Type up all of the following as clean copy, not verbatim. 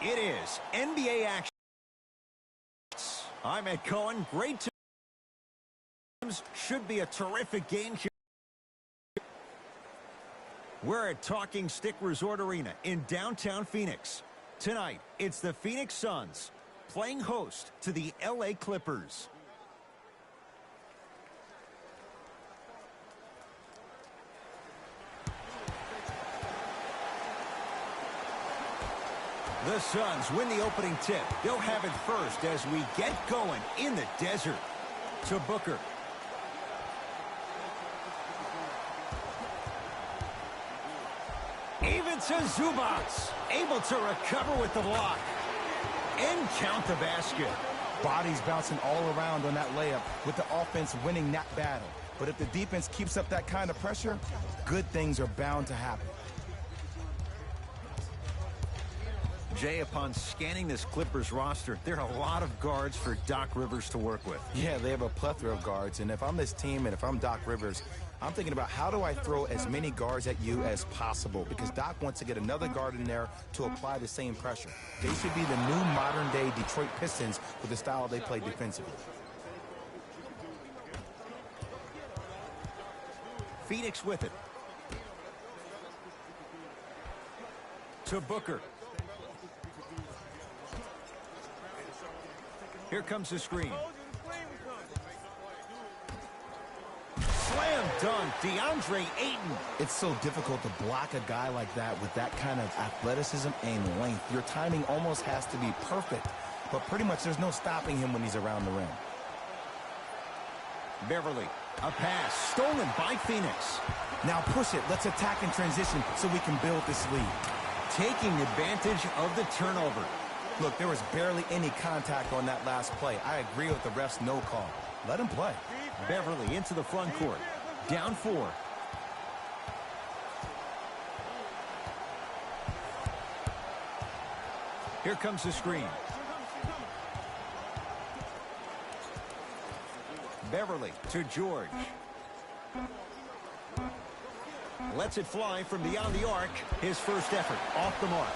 It is NBA action. I'm Ed Cohen. Great teams. Should be a terrific game here. We're at Talking Stick Resort Arena in downtown Phoenix. Tonight, it's the Phoenix Suns playing host to the LA Clippers. The Suns win the opening tip. They'll have it first as we get going in the desert. To Booker. Even to Zubats. Able to recover with the block. And count the basket. Bodies bouncing all around on that layup with the offense winning that battle. But if the defense keeps up that kind of pressure, good things are bound to happen. Jay, upon scanning this Clippers roster, there are a lot of guards for Doc Rivers to work with. Yeah, they have a plethora of guards, and if I'm this team and if I'm Doc Rivers, I'm thinking about how do I throw as many guards at you as possible, because Doc wants to get another guard in there to apply the same pressure. They should be the new modern-day Detroit Pistons with the style they play defensively. Phoenix with it. To Booker. Here comes the screen. Slam dunk, DeAndre Ayton. It's so difficult to block a guy like that with that kind of athleticism and length. Your timing almost has to be perfect, but pretty much there's no stopping him when he's around the rim. Beverly, a pass stolen by Phoenix. Now push it. Let's attack in transition so we can build this lead. Taking advantage of the turnover. Look, there was barely any contact on that last play. I agree with the ref's no call. Let him play. Beverly into the front court. Down 4. Here comes the screen. Beverly to George. Lets it fly from beyond the arc. His first effort off the mark.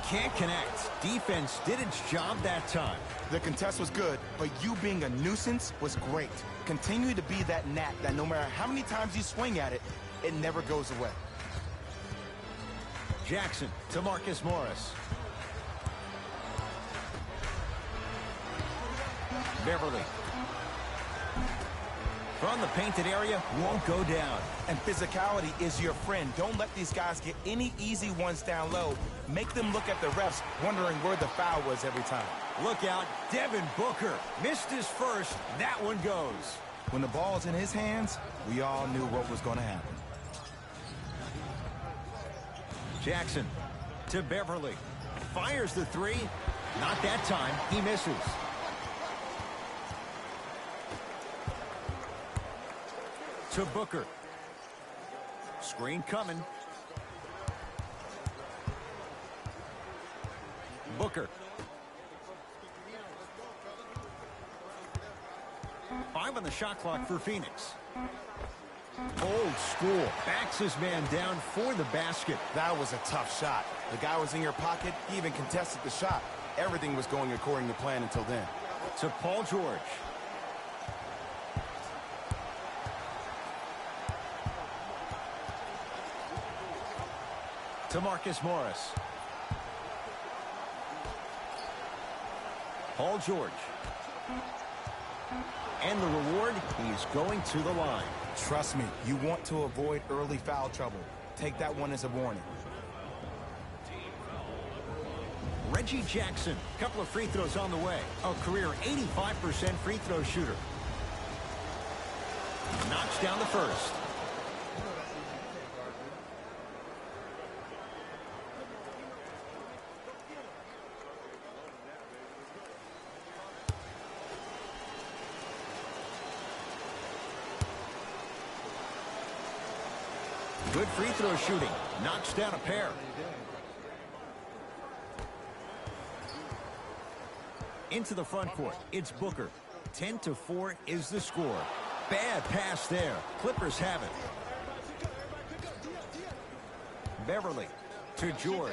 Can't connect. Defense did its job that time. The contest was good, but you being a nuisance was great. Continue to be that gnat that no matter how many times you swing at it, it never goes away. Jackson to Marcus Morris. Beverly. From the painted area, won't go down. And physicality is your friend. Don't let these guys get any easy ones down low. Make them look at the refs, wondering where the foul was every time. Look out, Devin Booker. Missed his first. That one goes. When the ball's in his hands, we all knew what was going to happen. Jackson to Beverly. Fires the 3. Not that time. He misses. To Booker. Screen coming. Booker. 5 on the shot clock for Phoenix. Old school. Backs his man down for the basket. That was a tough shot. The guy was in your pocket. He even contested the shot. Everything was going according to plan until then. To Paul George. To Marcus Morris. Paul George. And the reward, he's going to the line. Trust me, you want to avoid early foul trouble. Take that one as a warning. Reggie Jackson, couple of free throws on the way. A career 85% free throw shooter. Knocks down the first. Good free throw shooting. Knocks down a pair. Into the front court. It's Booker. 10-4 is the score. Bad pass there. Clippers have it. Beverly to George.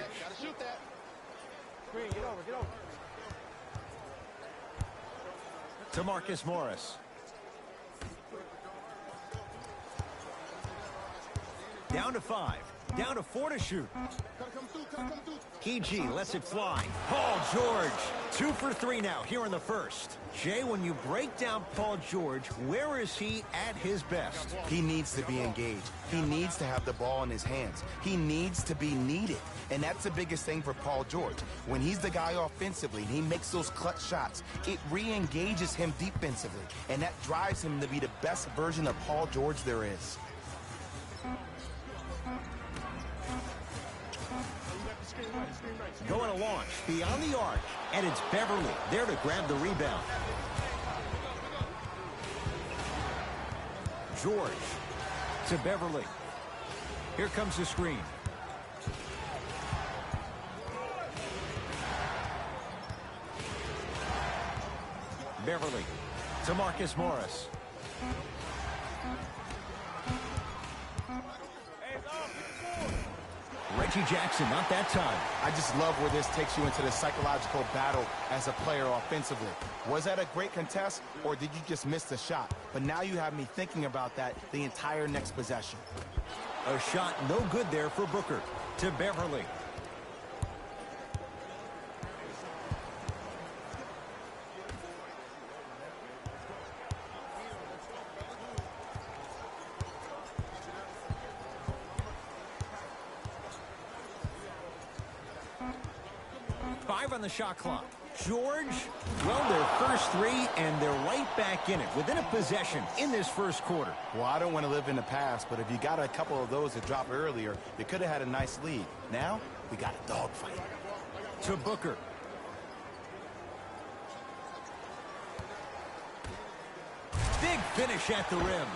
To Marcus Morris. Down to 5. Down to 4 to shoot. PG lets it fly. Paul George. 2 for 3 now here in the first. Jay, when you break down Paul George, where is he at his best? He needs to be engaged. He needs to have the ball in his hands. He needs to be needed. And that's the biggest thing for Paul George. When he's the guy offensively and he makes those clutch shots, it re-engages him defensively. And that drives him to be the best version of Paul George there is. Going to launch beyond the arc, and it's Beverly there to grab the rebound. George to Beverly. Here comes the screen. Beverly to Marcus Morris. Reggie Jackson, not that time. I just love where this takes you into the psychological battle as a player offensively. Was that a great contest, or did you just miss the shot? But now you have me thinking about that the entire next possession. A shot no good there for Booker. To Beverly. On the shot clock. George, well, their first 3, and they're right back in it within a possession in this first quarter. Well, I don't want to live in the past, but if you got a couple of those that dropped earlier, you could have had a nice lead. Now, we got a dogfight. To Booker. Big finish at the rim.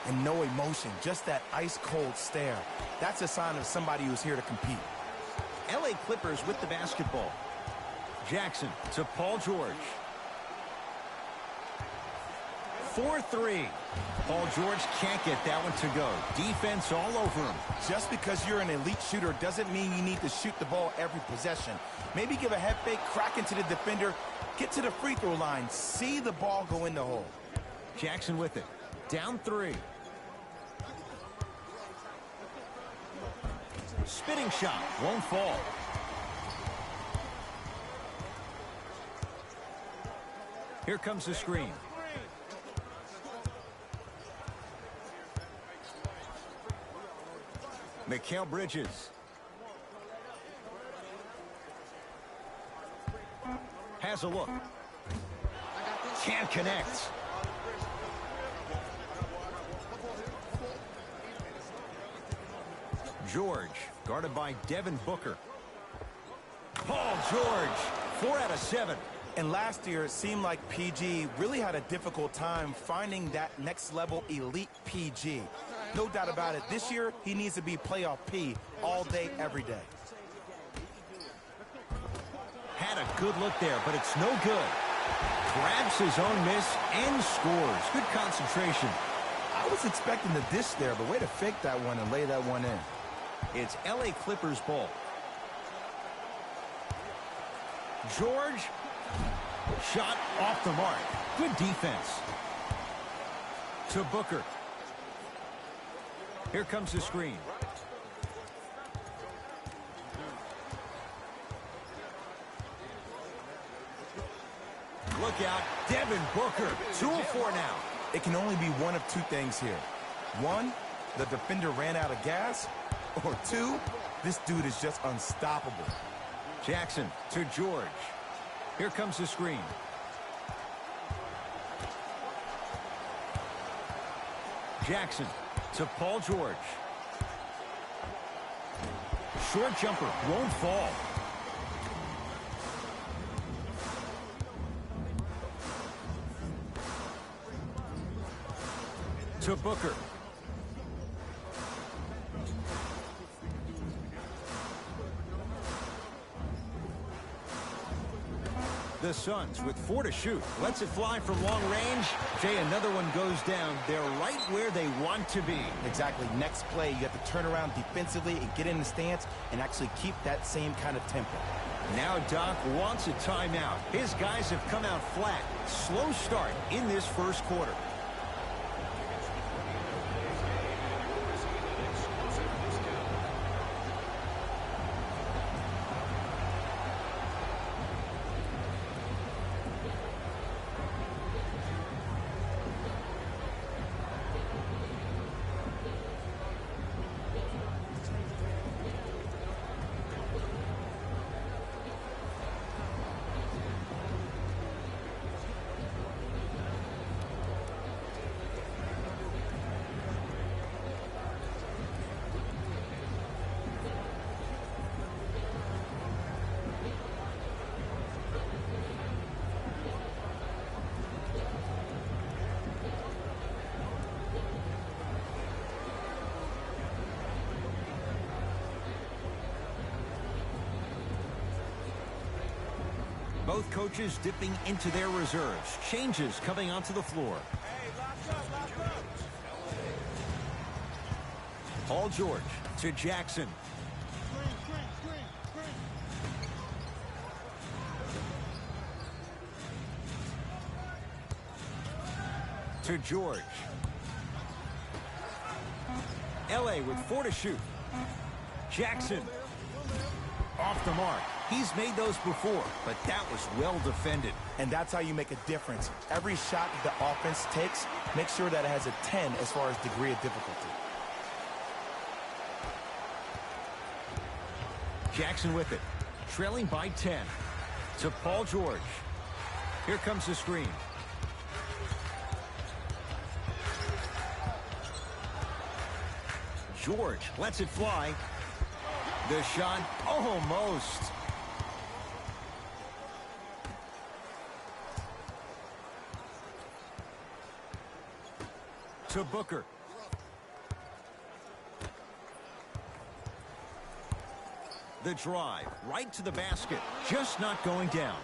And no emotion, just that ice-cold stare. That's a sign of somebody who's here to compete. LA Clippers with the basketball. Jackson to Paul George. 4-3. Paul George can't get that one to go. Defense all over him. Just because you're an elite shooter doesn't mean you need to shoot the ball every possession. Maybe give a head fake, crack into the defender, get to the free throw line, see the ball go in the hole. Jackson with it. Down 3. Spinning shot. Won't fall. Here comes the screen. Mikal Bridges. Has a look. Can't connect. George, guarded by Devin Booker. Paul George, 4 out of 7. And last year, it seemed like PG really had a difficult time finding that next level elite PG. No doubt about it, this year, he needs to be playoff P all day, every day. Had a good look there, but it's no good. Grabs his own miss and scores. Good concentration. I was expecting the dish there, but way to fake that one and lay that one in. It's LA Clippers ball. George, shot off the mark. Good defense. To Booker. Here comes the screen. Look out, Devin Booker. 2 of 4 now. It can only be one of 2 things here. 1, the defender ran out of gas. Or 2, this dude is just unstoppable. Jackson to George. Here comes the screen. Jackson to Paul George. Short jumper won't fall. To Booker. The Suns with 4 to shoot. Lets it fly from long range. Jay, another one goes down. They're right where they want to be. Exactly. Next play, you have to turn around defensively and get in the stance and actually keep that same kind of tempo. Now Doc wants a timeout. His guys have come out flat. Slow start in this first quarter. Both coaches dipping into their reserves. Changes coming onto the floor. Paul George to Jackson. To George. LA with 4 to shoot. Jackson. Off the mark. He's made those before, but that was well defended. And that's how you make a difference. Every shot the offense takes, make sure that it has a 10 as far as degree of difficulty. Jackson with it. Trailing by 10. To Paul George. Here comes the screen. George lets it fly. The shot almost. To Booker. The drive right to the basket. Just not going down.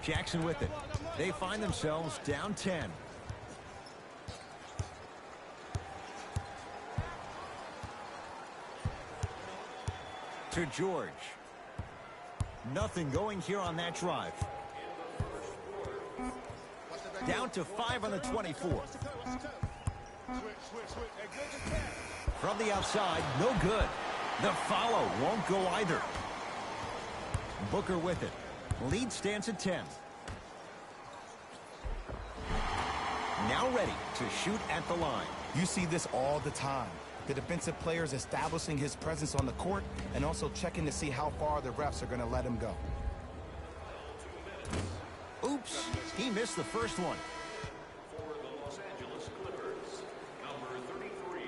Jackson with it. They find themselves down 10. To George. Nothing going here on that drive. Down to 5 on the 24. From the outside, no good. The follow won't go either. Booker with it. Lead stands at 10. Now ready to shoot at the line. You see this all the time. The defensive players establishing his presence on the court and also checking to see how far the refs are going to let him go. Oops, he missed the first one. For the Los Angeles Clippers, number 33.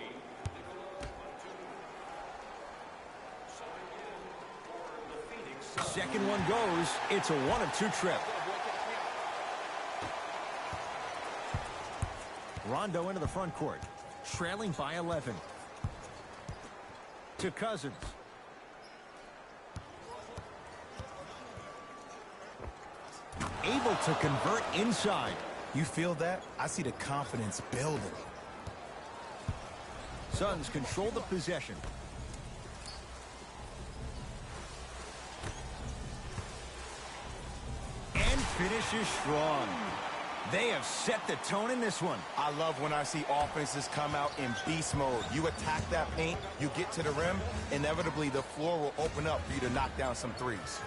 For the Phoenix Suns. Second one goes. It's a 1 of 2 trip. Rondo into the front court. Trailing by 11. To Cousins. Able to convert inside. You feel that? I see the confidence building. Suns control the possession. And finishes strong. They have set the tone in this one. I love when I see offenses come out in beast mode. You attack that paint, you get to the rim, inevitably the floor will open up for you to knock down some threes.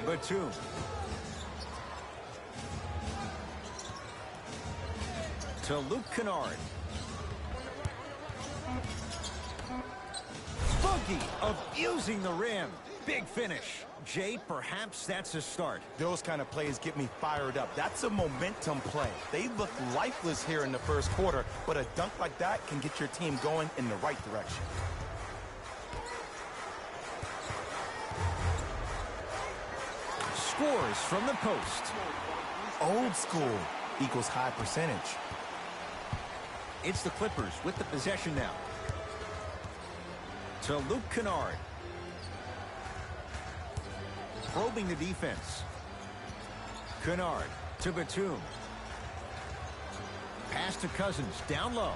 Batum. To Luke Kennard. Boogie abusing the rim. Big finish. Jay, perhaps that's a start. Those kind of plays get me fired up. That's a momentum play. They look lifeless here in the first quarter, but a dunk like that can get your team going in the right direction. Scores from the post. Old school equals high percentage. It's the Clippers with the possession now. To Luke Kennard. probing the defense. Kennard to Batum. Pass to Cousins, down low.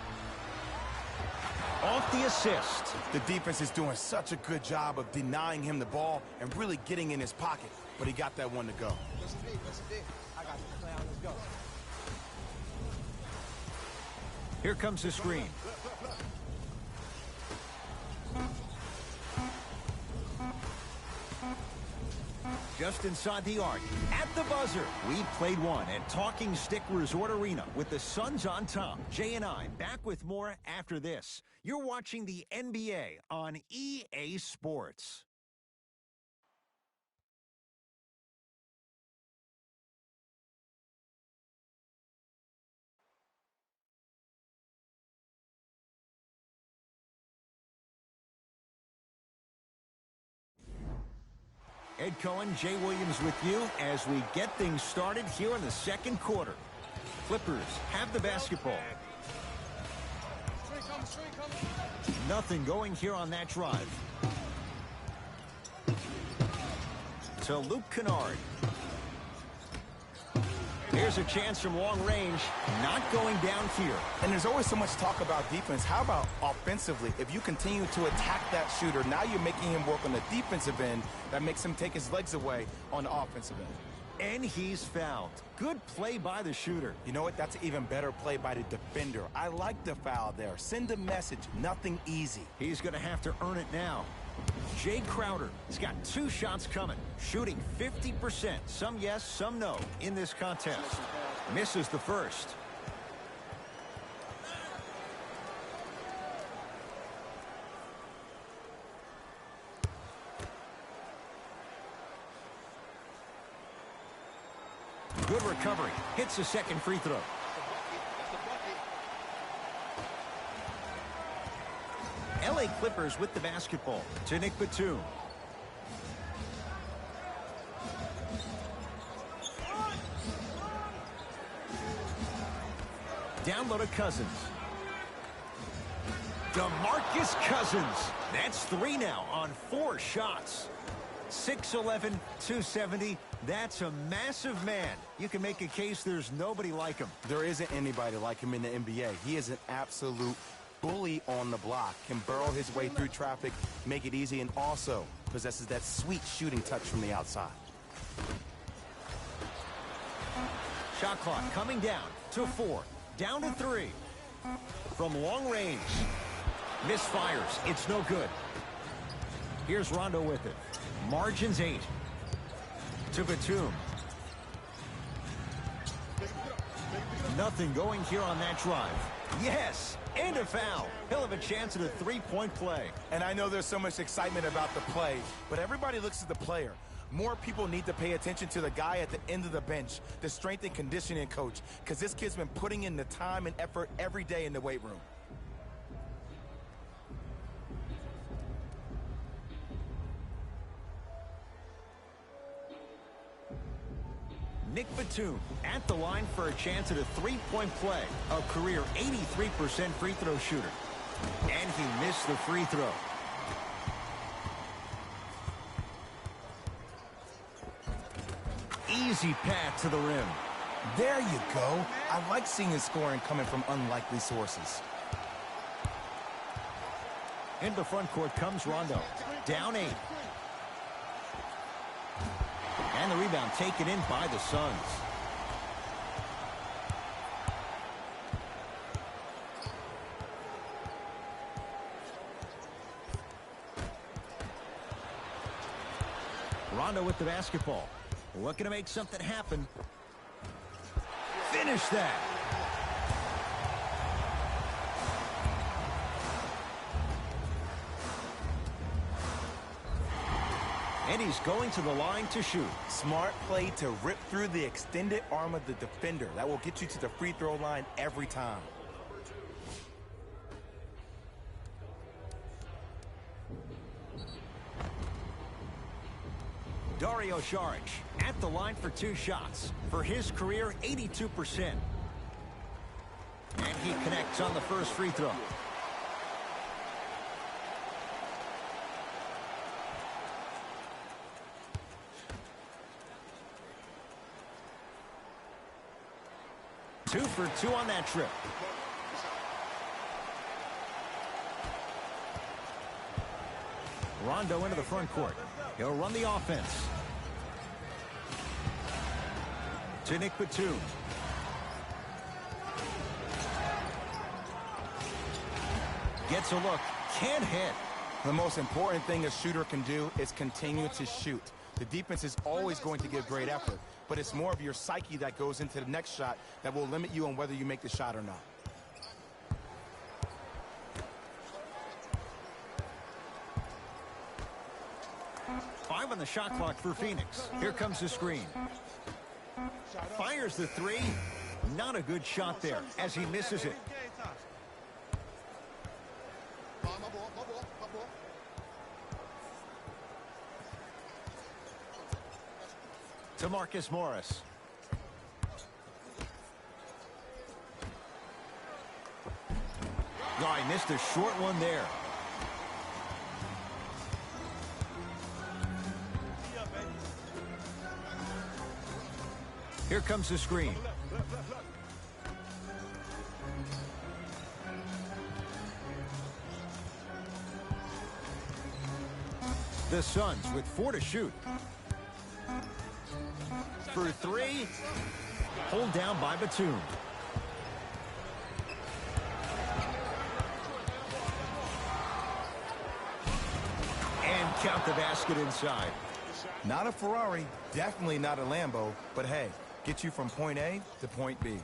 Off the assist. The defense is doing such a good job of denying him the ball and really getting in his pocket, but he got that one to go. I got you. Let's go. Here comes the screen. Just inside the arc, at the buzzer. We played one at Talking Stick Resort Arena with the Suns on top. Jay and I back with more after this. You're watching the NBA on EA Sports. Ed Cohen, Jay Williams with you as we get things started here in the second quarter. Clippers have the basketball. Nothing going here on that drive. To Luke Kennard. Here's a chance from long range. Not going down here. And there's always so much talk about defense. How about offensively? If you continue to attack that shooter, now you're making him work on the defensive end. That makes him take his legs away on the offensive end. And he's fouled. Good play by the shooter. You know what? That's an even better play by the defender. I like the foul there. Send a message. Nothing easy. He's going to have to earn it now. Jay Crowder has got 2 shots coming, shooting 50%. Some yes, some no in this contest. Misses the first. Good recovery. Hits the second free throw. LA Clippers with the basketball to Nick Batum. Down low to Cousins. DeMarcus Cousins. That's 3 now on 4 shots. 6'11", 270. That's a massive man. You can make a case there's nobody like him. There isn't anybody like him in the NBA. He is an absolute bully on the block, can burrow his way through traffic, make it easy, and also possesses that sweet shooting touch from the outside. Shot clock coming down to 4, down to 3. From long range, misfires, it's no good. Here's Rondo with it. Margins 8. To Batum. Nothing going here on that drive. Yes, and a foul. He'll have a chance at a 3-point play. And I know there's so much excitement about the play, but everybody looks at the player. More people need to pay attention to the guy at the end of the bench, the strength and conditioning coach, because this kid's been putting in the time and effort every day in the weight room. Nick Batum at the line for a chance at a 3-point play. A career 83% free throw shooter. And he missed the free throw. Easy path to the rim. There you go. I like seeing his scoring coming from unlikely sources. Into the front court comes Rondo. Down 8. And the rebound taken in by the Suns. Rondo with the basketball. Looking to make something happen. Finish that. And he's going to the line to shoot. Smart play to rip through the extended arm of the defender. That will get you to the free throw line every time. Dario Saric at the line for 2 shots. For his career, 82%. And he connects on the first free throw. 2 for 2 on that trip. Rondo into the front court. He'll run the offense. To Nick Batum. Gets a look. Can't hit. The most important thing a shooter can do is continue to shoot. The defense is always going to give great effort, but it's more of your psyche that goes into the next shot that will limit you on whether you make the shot or not. Five on the shot clock for Phoenix. Here comes the screen. Fires the three. Not a good shot there as he misses it. To Marcus Morris. Oh, he missed a short one there. Here comes the screen. The Suns with 4 to shoot. For 3. Hold down by Batum. And count the basket inside. Not a Ferrari, definitely not a Lambo, but hey, get you from point A to point B.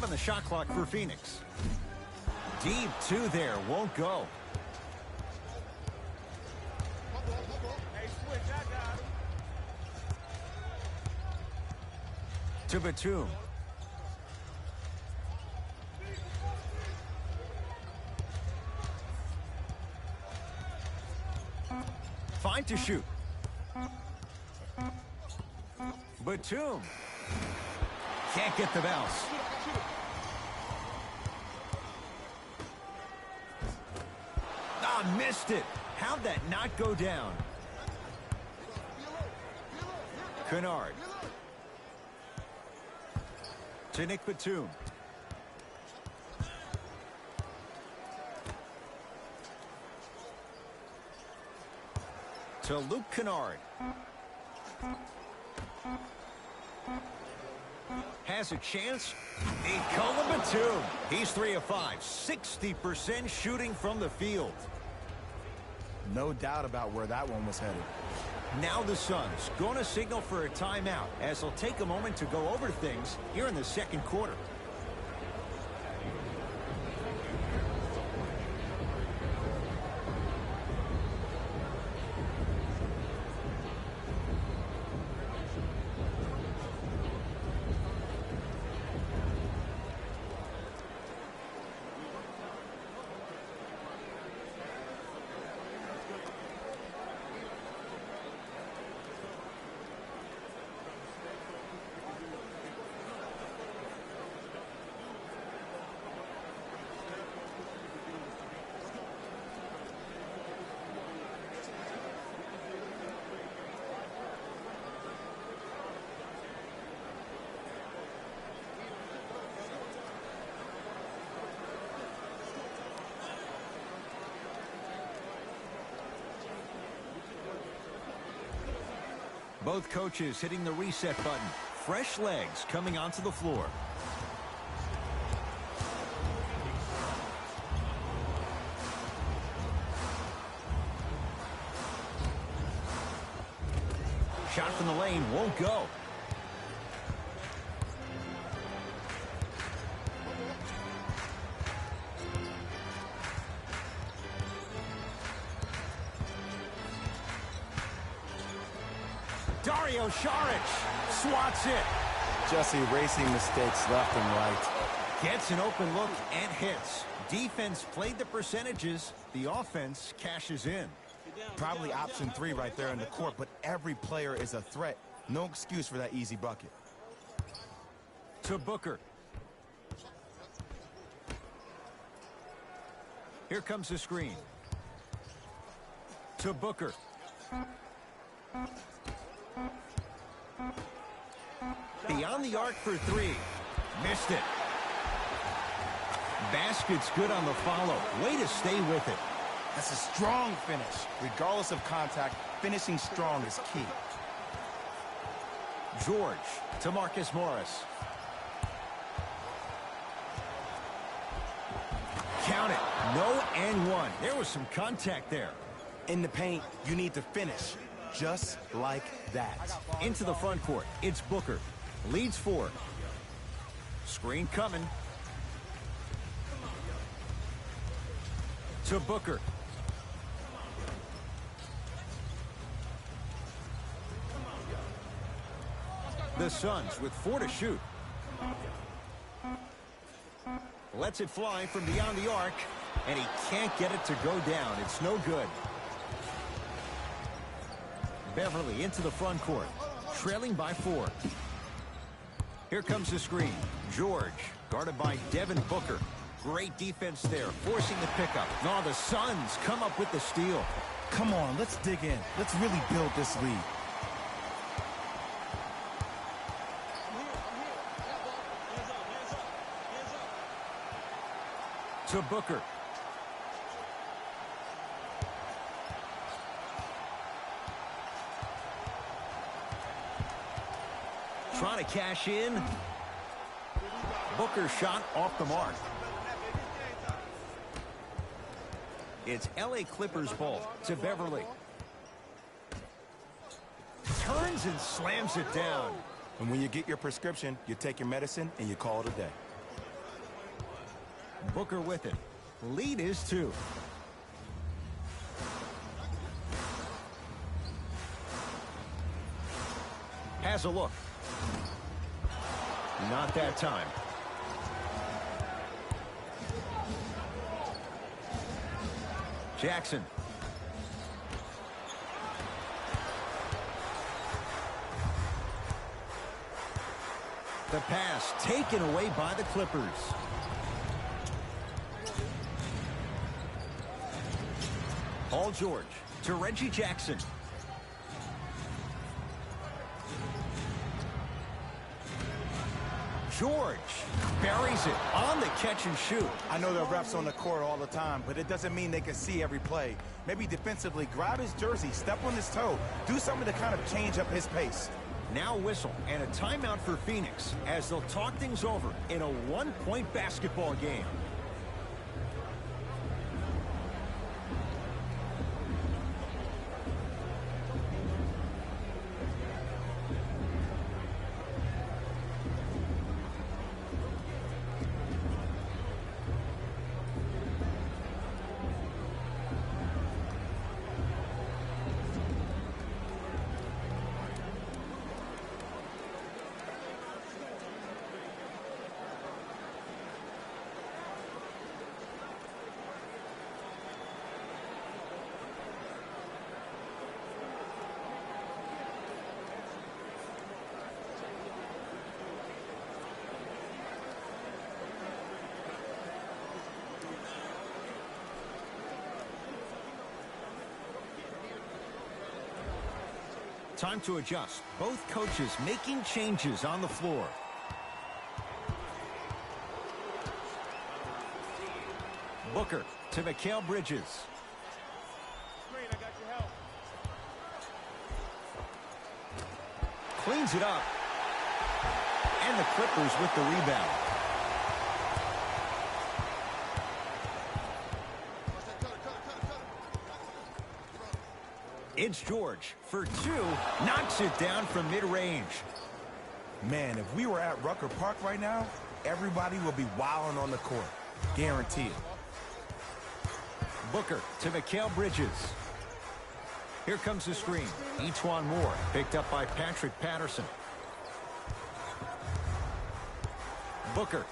On the shot clock for Phoenix. Deep 2 there, won't go. To Batum. Fine to shoot. Batum. Can't get the bounce. Missed it. How'd that not go down? Kennard. To Nick Batum. To Luke Kennard. Has a chance. Nikola Batum. He's 3 of 5. 60% shooting from the field. No doubt about where that one was headed. Now the Suns going to signal for a timeout as they'll take a moment to go over things here in the second quarter. Both coaches hitting the reset button. Fresh legs coming onto the floor. Shot from the lane won't go. Dario Saric swats it. Just erasing mistakes left and right. Gets an open look and hits. Defense played the percentages. The offense cashes in. Probably option 3 right there in the court, but every player is a threat. No excuse for that easy bucket. To Booker. Here comes the screen. To Booker. Beyond the arc for three. Missed it. Basket's good on the follow. Way to stay with it. That's a strong finish. Regardless of contact, finishing strong is key. George to Marcus Morris. Count it. No and one. There was some contact there. In the paint, you need to finish. Just like that. Into the front court. It's Booker. Leads 4. Screen coming. To Booker. The Suns with 4 to shoot. Lets it fly from beyond the arc, and he can't get it to go down. It's no good. Beverly into the front court, trailing by 4. Here comes the screen. George, guarded by Devin Booker. Great defense there, forcing the pickup. No, the Suns come up with the steal. Come on, let's dig in. Let's really build this lead. To Booker. Trying to cash in. Booker shot off the mark. It's LA Clippers ball to Beverly. Turns and slams it down. And when you get your prescription, you take your medicine and you call it a day. Booker with it. Lead is 2. Has a look. Not that time. Jackson. The pass taken away by the Clippers. Paul George to Reggie Jackson. George buries it on the catch and shoot. I know the refs on the court all the time, but it doesn't mean they can see every play. Maybe defensively, grab his jersey, step on his toe, do something to kind of change up his pace. Now whistle and a timeout for Phoenix as they'll talk things over in a one-point basketball game. Time to adjust. Both coaches making changes on the floor. Booker to Mikal Bridges. Screen, I got your help. Cleans it up. And the Clippers with the rebound. It's George for 2. Knocks it down from mid-range. Man, if we were at Rucker Park right now, everybody would be wilding on the court. Guaranteed. Booker to Mikal Bridges. Here comes the screen. Etuan Moore picked up by Patrick Patterson. Booker.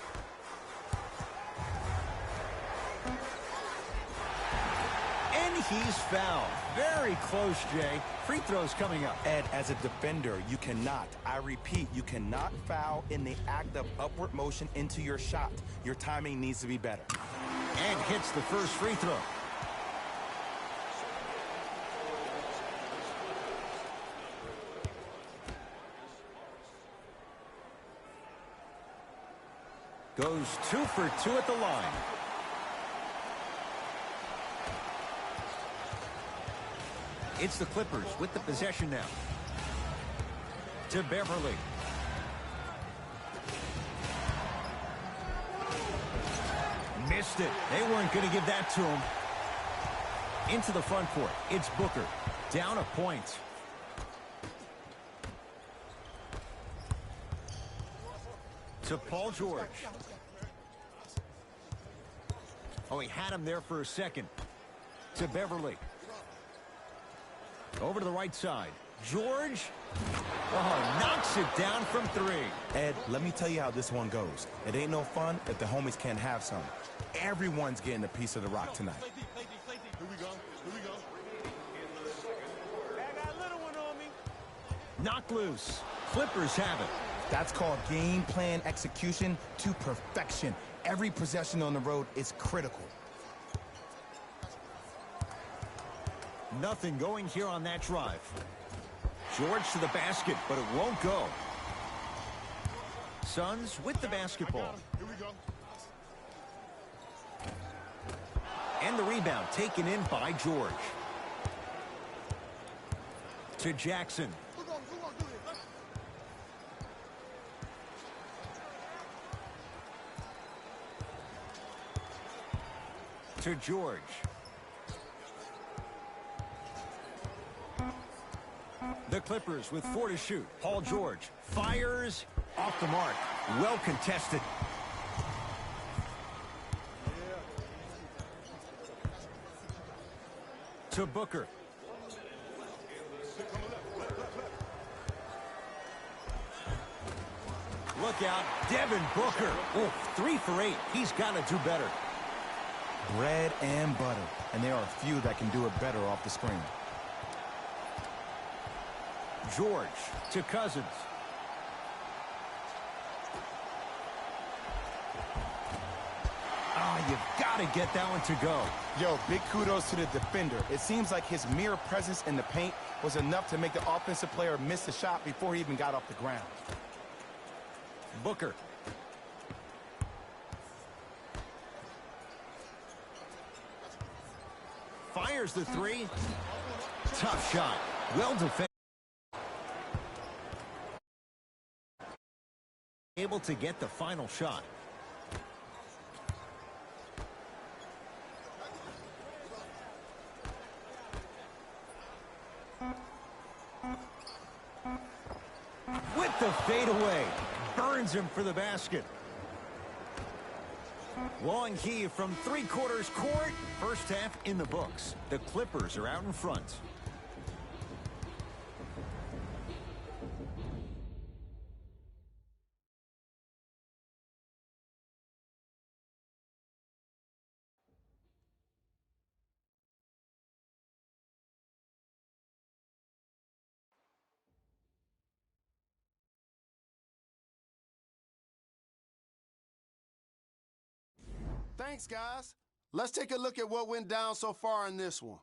And And he's fouled. Very close, Jay. Free throws coming up. Ed, as a defender, you cannot, I repeat, you cannot foul in the act of upward motion into your shot. Your timing needs to be better. And hits the first free throw. Goes 2 for 2 at the line. It's the Clippers with the possession now. To Beverly. Missed it. They weren't going to give that to him. Into the front court. It's Booker. Down a point. To Paul George. Oh, he had him there for a second. To Beverly. Over to the right side. George. Oh, knocks it down from 3. Ed, let me tell you how this one goes. It ain't no fun if the homies can't have some. Everyone's getting a piece of the rock tonight. Here we go. Here we go. I got a little one on me. Knocked loose. Clippers have it. That's called game plan execution to perfection. Every possession on the road is critical. Nothing going here on that drive. George to the basket, but it won't go. Suns with the basketball. Here we go. And the rebound taken in by George. To Jackson. To George. The Clippers with 4 to shoot. Paul George fires off the mark. Well contested. To Booker. Look out, Devin Booker. Oh, 3 for 8. He's got to do better. Bread and butter. And there are a few that can do it better off the screen. George to Cousins. Ah, you've got to get that one to go. Yo, big kudos to the defender. It seems like his mere presence in the paint was enough to make the offensive player miss the shot before he even got off the ground. Booker. Fires the 3. Tough shot. Well defended. Able to get the final shot. With the fadeaway. Burns him for the basket. Long heave from 3/4 court. First half in the books. The Clippers are out in front. Thanks, guys. Let's take a look at what went down so far in this one.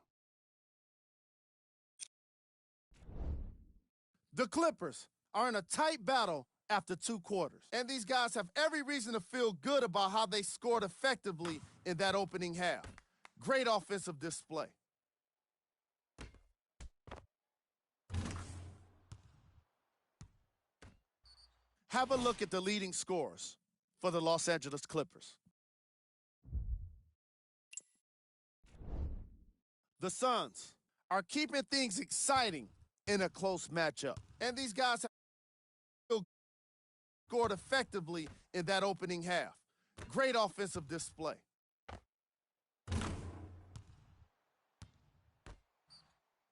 The Clippers are in a tight battle after 2 quarters. And these guys have every reason to feel good about how they scored effectively in that opening half. Great offensive display. Have a look at the leading scorers for the Los Angeles Clippers. The Suns are keeping things exciting in a close matchup. And these guys have scored effectively in that opening half. Great offensive display.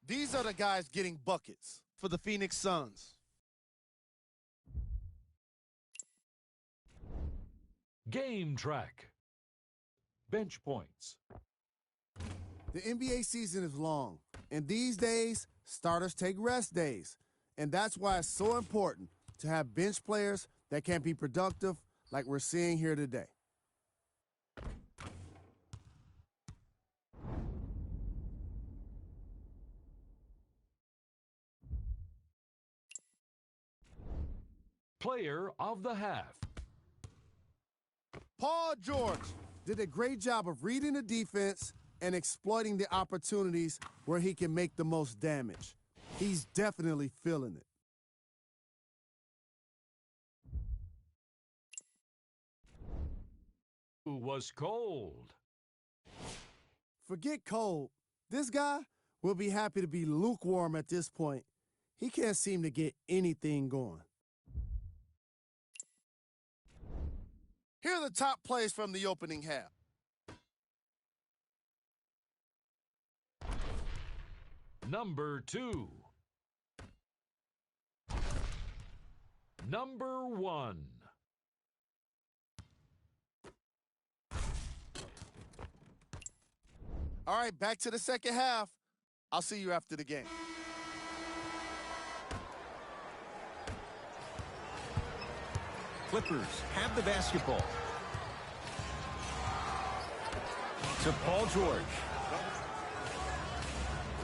These are the guys getting buckets for the Phoenix Suns. Game track. Bench points. The NBA season is long, and these days, starters take rest days. And that's why it's so important to have bench players that can be productive like we're seeing here today. Player of the half. Paul George did a great job of reading the defense and exploiting the opportunities where he can make the most damage. He's definitely feeling it. Who was cold? Forget cold. This guy will be happy to be lukewarm at this point. He can't seem to get anything going. Here are the top plays from the opening half. Number 2. Number 1. All right, back to the second half. I'll see you after the game. Clippers have the basketball. To Paul George.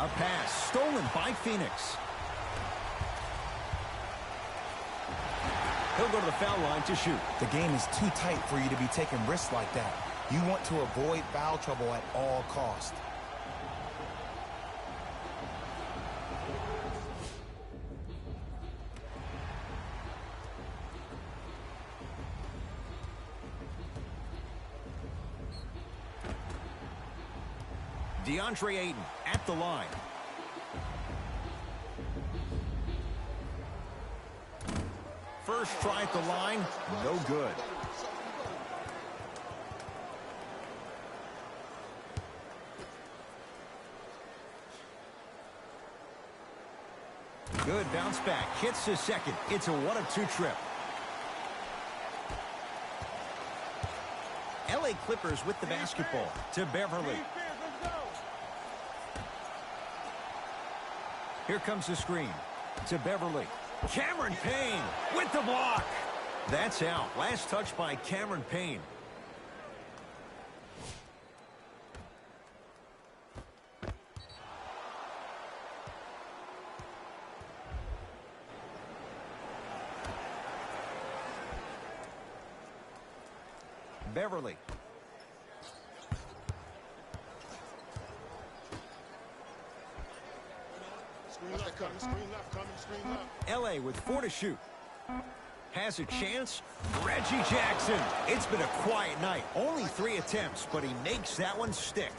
A pass stolen by Phoenix. He'll go to the foul line to shoot. The game is too tight for you to be taking risks like that. You want to avoid foul trouble at all costs. DeAndre Ayton at the line. First try at the line, no good. Good bounce back, hits his second. It's a 1-of-2 trip. LA Clippers with the basketball to Beverly. Here comes the screen to Beverly. Cameron Payne with the block. That's out. Last touch by Cameron Payne. Beverly. Screen left coming, screen left coming, screen left. LA with 4 to shoot. Has a chance. Reggie Jackson. It's been a quiet night. Only 3 attempts, but he makes that one stick.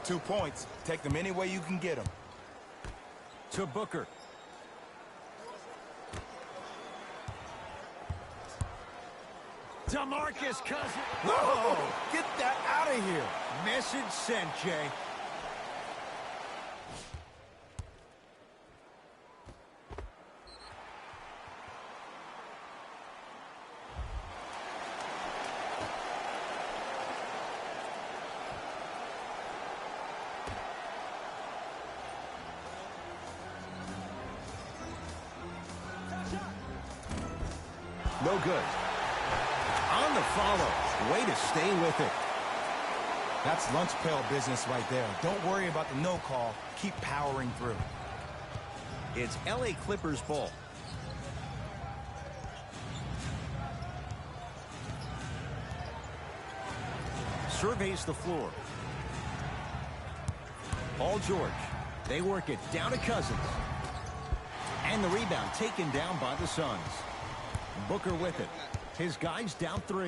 2 points. Take them any way you can get them. To Booker. DeMarcus Cousins. Whoa! Get that out of here. Message sent, Jay. No good. On the follow. Way to stay with it. That's lunch pail business right there. Don't worry about the no call. Keep powering through. It's LA Clippers ball. Surveys the floor. Paul George. They work it down to Cousins. And the rebound taken down by the Suns. Booker with it. His guys down 3.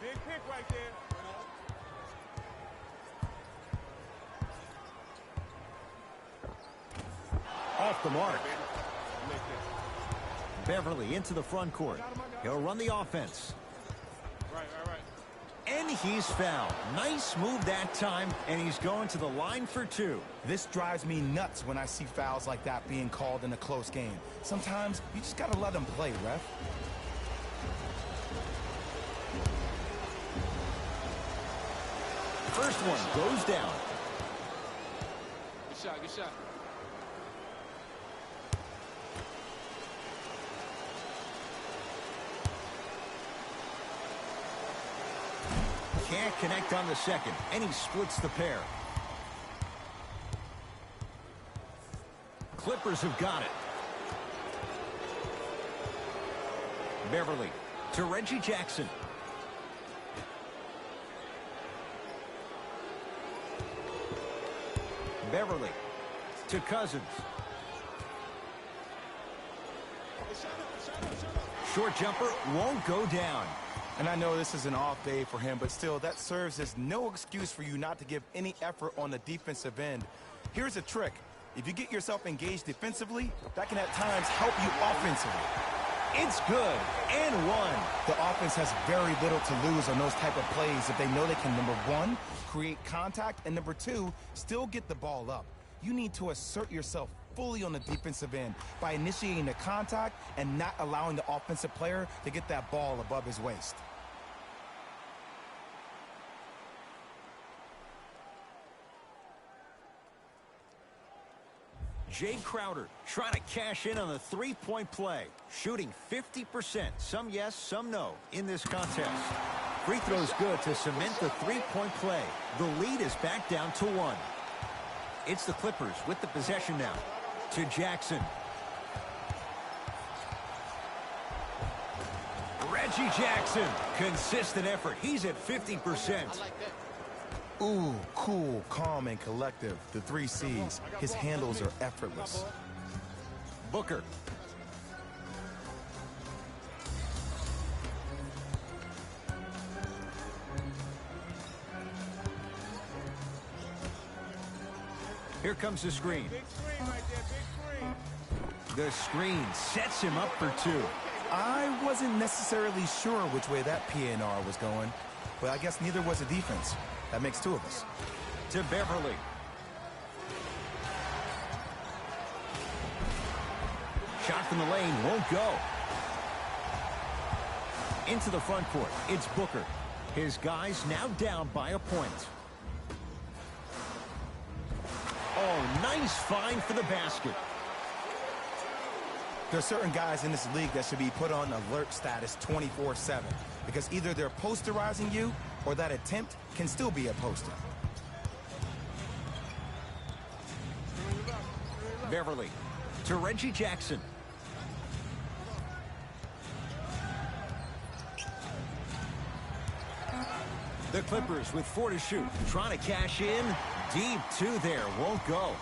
Big pick right there. Off the mark. Beverly into the front court. He'll run the offense. Right. And he's fouled. Nice move that time, and he's going to the line for 2. This drives me nuts when I see fouls like that being called in a close game. Sometimes you just got to let them play, ref. first one goes down. Good shot, good shot. Can't connect on the second, and he splits the pair. Clippers have got it. Beverly to Reggie Jackson. Beverly to Cousins. Short jumper won't go down. And I know this is an off day for him, but still, that serves as no excuse for you not to give any effort on the defensive end. Here's a trick. If you get yourself engaged defensively, that can at times help you offensively. It's good, and one. The offense has very little to lose on those type of plays if they know they can, number one, create contact, and number two, still get the ball up. You need to assert yourself fully on the defensive end by initiating the contact and not allowing the offensive player to get that ball above his waist. Jay Crowder trying to cash in on the three-point play. Shooting 50%. Some yes, some no in this contest. Free throw's good to cement the three-point play. The lead is back down to 1. It's the Clippers with the possession now. To Jackson. Reggie Jackson. Consistent effort. He's at 50%. Ooh, cool, calm, and collective. The 3 C's. His handles are effortless. Booker. Here comes the screen. Big screen right there, big screen. The screen sets him up for 2. I wasn't necessarily sure which way that PNR was going, but I guess neither was the defense. That makes 2 of us. To Beverly. Shot from the lane won't go. Into the front court. It's Booker. His guys now down by a point. Oh, nice find for the basket. There are certain guys in this league that should be put on alert status 24/7 because either they're posterizing you or that attempt can still be a poster. Beverly to Reggie Jackson. The Clippers with 4 to shoot. Trying to cash in. Deep 2 there. Won't go.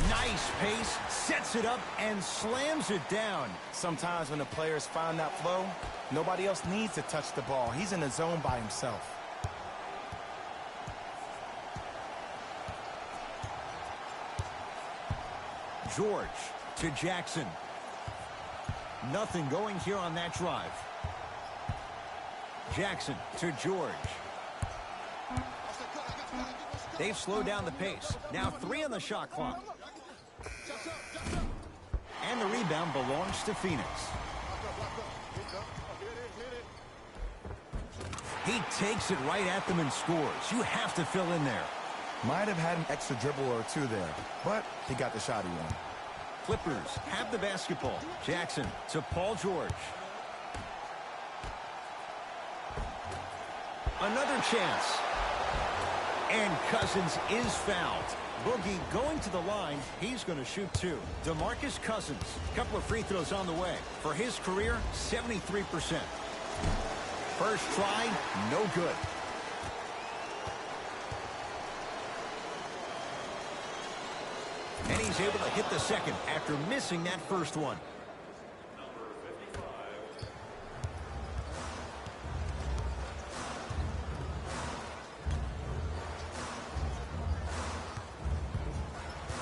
Nice pace. Sets it up and slams it down. Sometimes when the players find that flow, nobody else needs to touch the ball. He's in the zone by himself. George to Jackson. Nothing going here on that drive. Jackson to George. They've slowed down the pace. Now 3 on the shot clock. And the rebound belongs to Phoenix. He takes it right at them and scores. You have to fill in there. Might have had an extra dribble or 2 there, but he got the shot he wanted. Clippers have the basketball. Jackson to Paul George. Another chance. And Cousins is fouled. Boogie going to the line. He's going to shoot 2. DeMarcus Cousins. Couple of free throws on the way. For his career, 73%. First try, no good. And he's able to hit the second after missing that first one.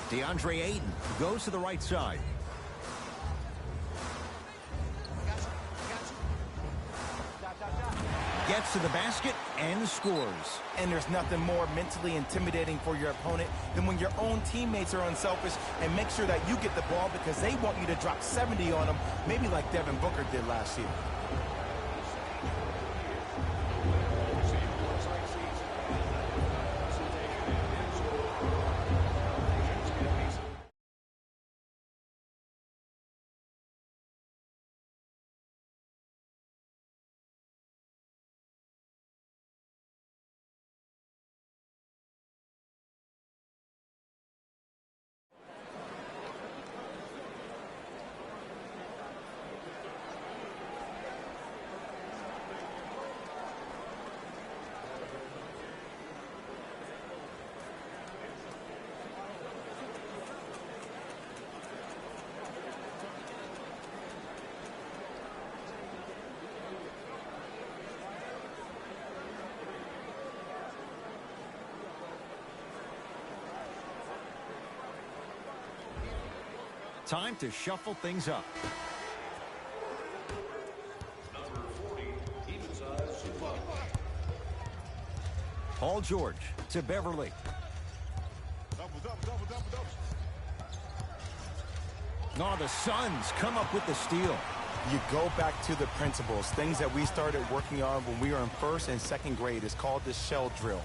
DeAndre Ayton goes to the right side. Gets to the basket and scores. And there's nothing more mentally intimidating for your opponent than when your own teammates are unselfish and make sure that you get the ball because they want you to drop 70 on them, maybe like Devin Booker did last year. Time to shuffle things up. Number 40, even size bunch. Paul George to Beverly. Oh, the Suns come up with the steal. You go back to the principles, things that we started working on when we were in first and second grade. It's called the shell drill.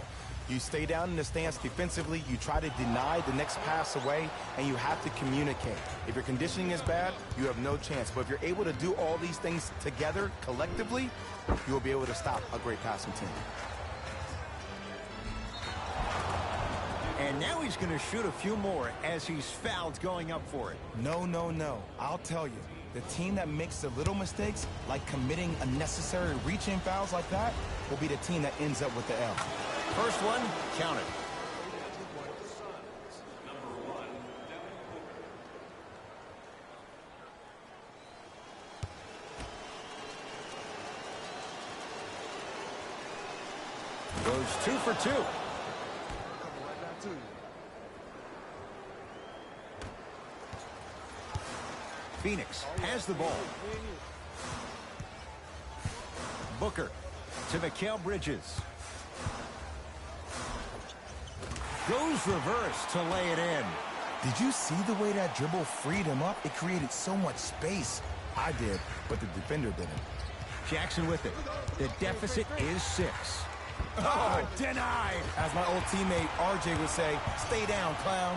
You stay down in the stance defensively, you try to deny the next pass away, and you have to communicate. If your conditioning is bad, you have no chance. But if you're able to do all these things together, collectively, you will be able to stop a great passing team. And now he's going to shoot a few more as he's fouled going up for it. No, no, no. I'll tell you. The team that makes the little mistakes, like committing unnecessary reach-in fouls like that, will be the team that ends up with the L. First one, count it. Goes 2 for 2. Phoenix has the ball. Booker to Mikal Bridges. Goes reverse to lay it in. Did you see the way that dribble freed him up? It created so much space. I did, but the defender didn't. Jackson with it. The deficit is 6. Oh, denied. As my old teammate RJ would say, stay down, clown.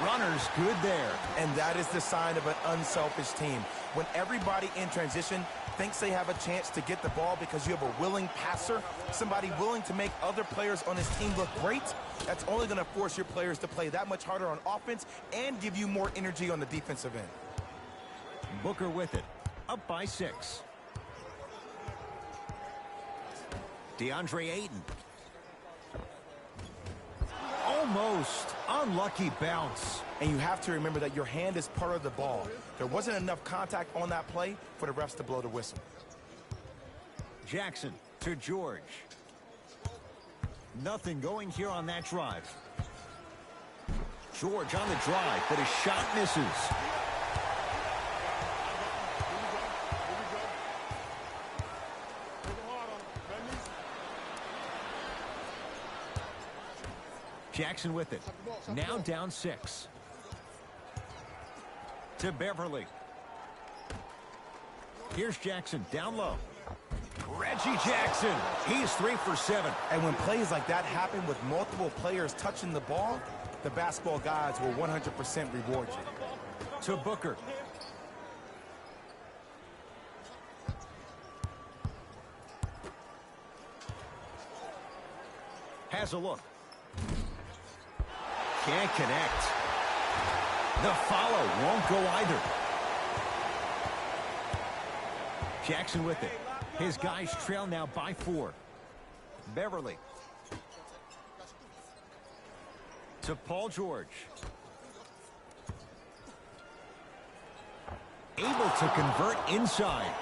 Runner's good there. And that is the sign of an unselfish team. When everybody in transition thinks they have a chance to get the ball because you have a willing passer, somebody willing to make other players on his team look great, that's only going to force your players to play that much harder on offense and give you more energy on the defensive end. Booker with it. Up by 6. DeAndre Ayton. Almost. Unlucky bounce. And you have to remember that your hand is part of the ball. There wasn't enough contact on that play for the refs to blow the whistle. Jackson to George. Nothing going here on that drive. George on the drive, but his shot misses. Jackson with it. Now down 6. To Beverly. Here's Jackson down low. Reggie Jackson. He's 3 for 7. And when plays like that happen with multiple players touching the ball, the basketball gods will 100% reward you. To Booker. Has a look. Can't connect. The follow won't go either. Jackson with it. His guys trail now by 4. Beverly. To Paul George. Able to convert inside.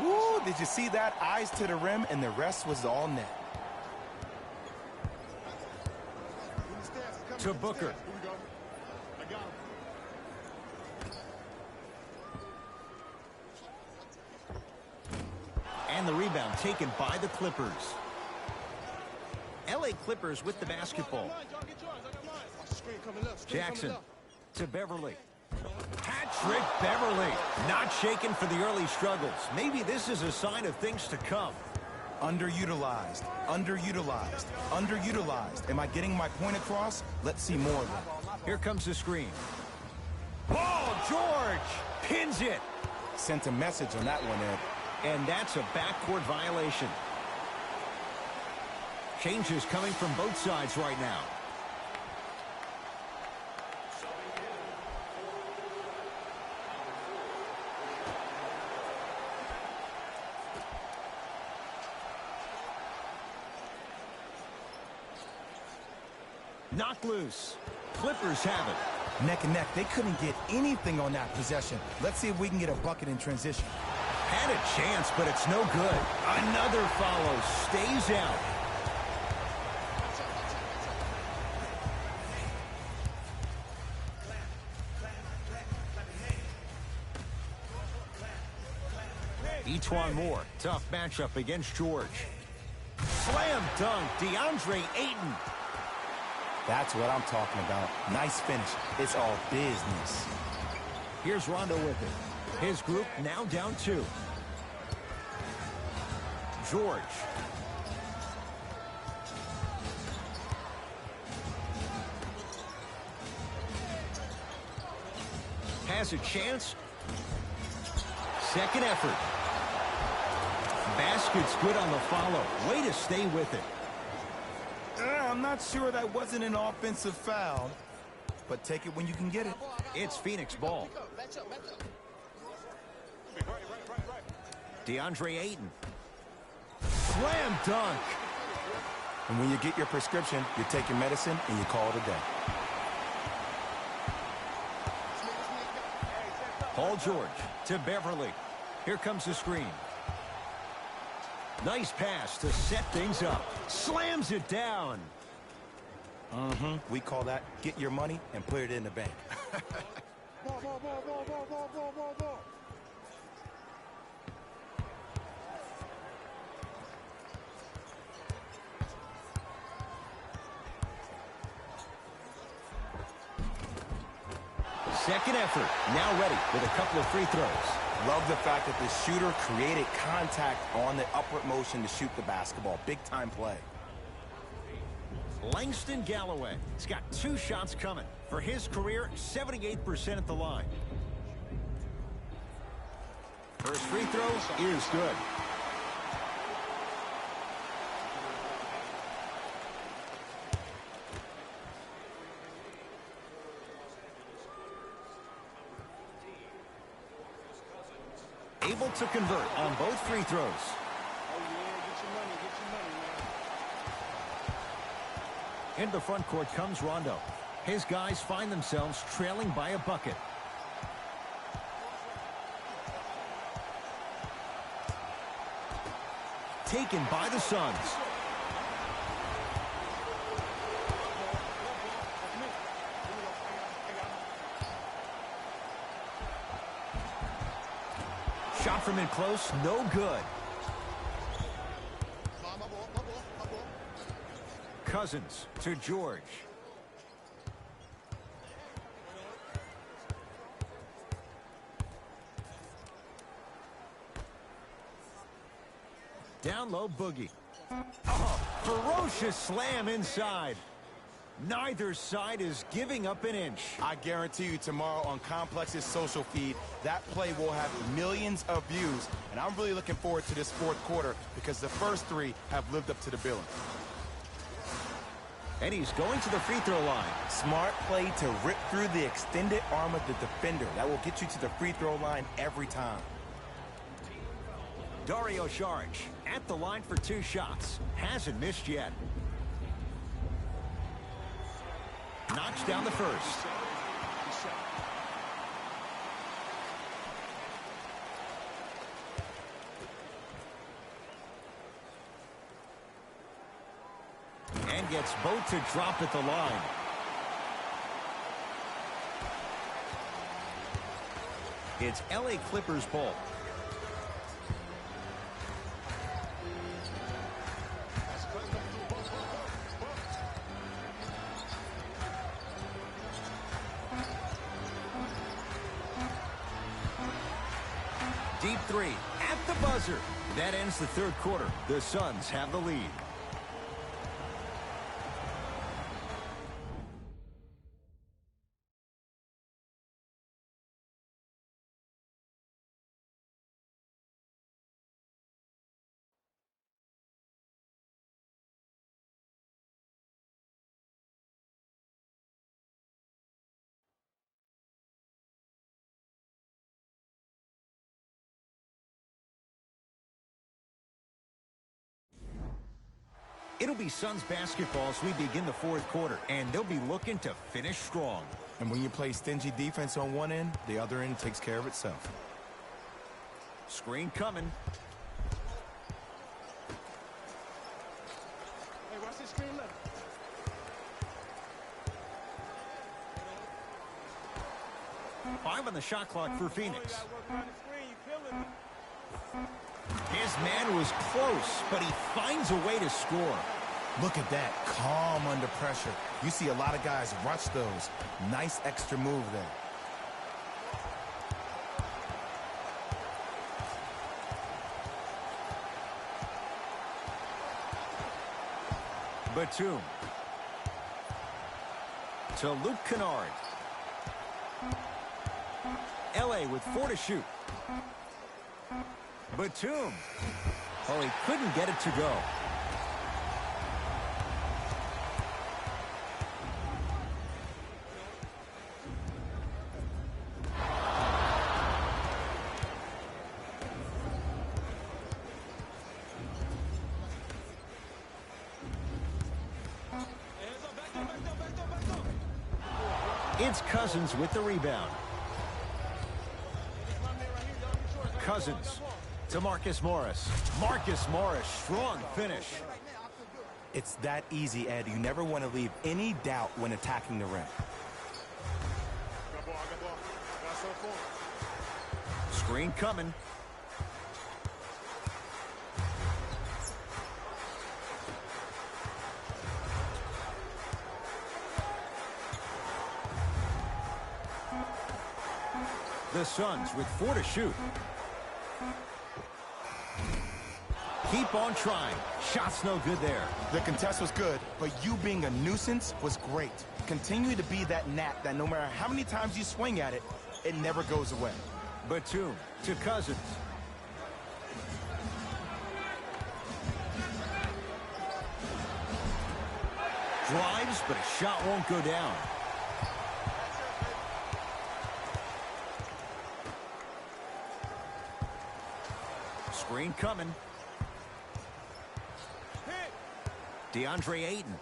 Woo, did you see that? Eyes to the rim, and the rest was all net. To Booker. And the rebound taken by the Clippers. LA Clippers with the basketball. Jackson to Beverly. Hat-trick Beverly. Not shaken for the early struggles. Maybe this is a sign of things to come. Underutilized, underutilized, underutilized. Am I getting my point across? Let's see more of that. Here comes the screen. Paul George pins it. Sent a message on that one, Ed. And that's a backcourt violation. Changes coming from both sides right now. Knocked loose. Clippers have it. Neck and neck. They couldn't get anything on that possession. Let's see if we can get a bucket in transition. Had a chance, but it's no good. Another follow. Stays out. Etuan Moore, tough matchup against George. Slam dunk, DeAndre Ayton. That's what I'm talking about. Nice finish. It's all business. Here's Rondo with it. His group now down 2. George. Has a chance. Second effort. Basket's good on the follow. Way to stay with it. I'm not sure that wasn't an offensive foul, but take it when you can get it. It's Phoenix ball. DeAndre Ayton. Slam dunk. And when you get your prescription, you take your medicine and you call it a day. Paul George to Beverly. Here comes the screen. Nice pass to set things up. Slams it down. We call that get your money and put it in the bank. Second effort. Now ready with a couple of free throws. Love the fact that the shooter created contact on the upward motion to shoot the basketball. Big time play. Langston Galloway. He's got 2 shots coming. For his career, 78% at the line. First free throw is good. Able to convert on both free throws. Into the front court comes Rondo. His guys find themselves trailing by a bucket. Taken by the Suns. Shot from in close, no good. Cousins to George. Down low, Boogie. Oh, ferocious slam inside. Neither side is giving up an inch. I guarantee you tomorrow on Complex's social feed, that play will have millions of views. And I'm really looking forward to this fourth quarter because the first 3 have lived up to the billing. And he's going to the free throw line. Smart play to rip through the extended arm of the defender. That will get you to the free throw line every time. Dario Saric at the line for 2 shots. Hasn't missed yet. Knocks down the first. And gets both to drop at the line. It's LA Clippers ball. Deep 3 at the buzzer. That ends the third quarter. The Suns have the lead. It'll be Suns basketball as we begin the fourth quarter, and they'll be looking to finish strong. And when you play stingy defense on one end, the other end takes care of itself. Screen coming. Hey, watch this screen left. Five on the shot clock for Phoenix. You gotta work on the screen. You killing me. His man was close, but he finds a way to score. Look at that, calm under pressure. You see a lot of guys rush those. Nice extra move there. Batum. To Luke Kennard. LA with 4 to shoot. Batum. Oh, he couldn't get it to go. It's Cousins with the rebound. Cousins to Marcus Morris. Marcus Morris, strong finish. It's that easy, Ed. You never want to leave any doubt when attacking the rim. Screen coming. The Suns with 4 to shoot. Keep on trying. Shot's no good there. The contest was good, but you being a nuisance was great. Continue to be that gnat that no matter how many times you swing at it, it never goes away. Batum to Cousins. Drives, but a shot won't go down. Screen coming. DeAndre Ayton,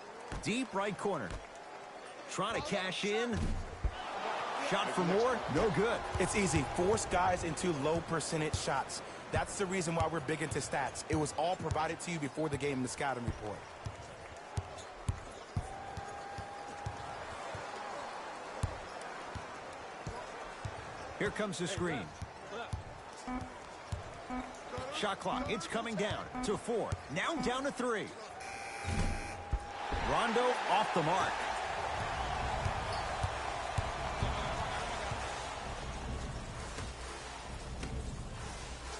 deep right corner. Trying to cash in. Shot for more, no good. It's easy. Force guys into low percentage shots. That's the reason why we're big into stats. It was all provided to you before the game in the scouting report. Here comes the screen. Shot clock, it's coming down to 4. Now down to 3. Rondo off the mark.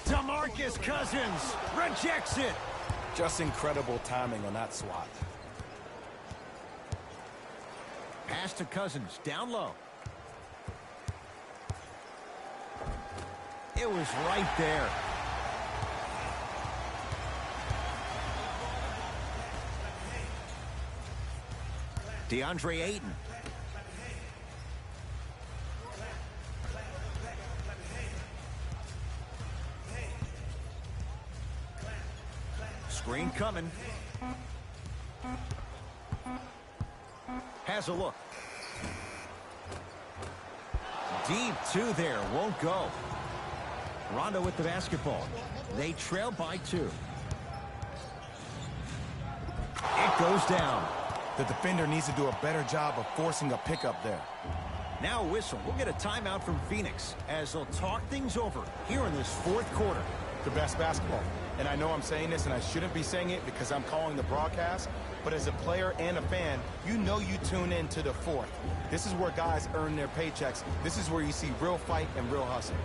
DeMarcus Cousins rejects it. Just incredible timing on that swat. Pass to Cousins, down low. It was right there. DeAndre Ayton. Screen coming. Has a look. Deep 2 there, won't go. Rondo with the basketball. They trail by 2. It goes down. The defender needs to do a better job of forcing a pickup there. Now a whistle. We'll get a timeout from Phoenix as they'll talk things over here in this 4th quarter. The best basketball. And I know I'm saying this and I shouldn't be saying it because I'm calling the broadcast, but as a player and a fan, you know you tune in to the 4th. This is where guys earn their paychecks. This is where you see real fight and real hustle.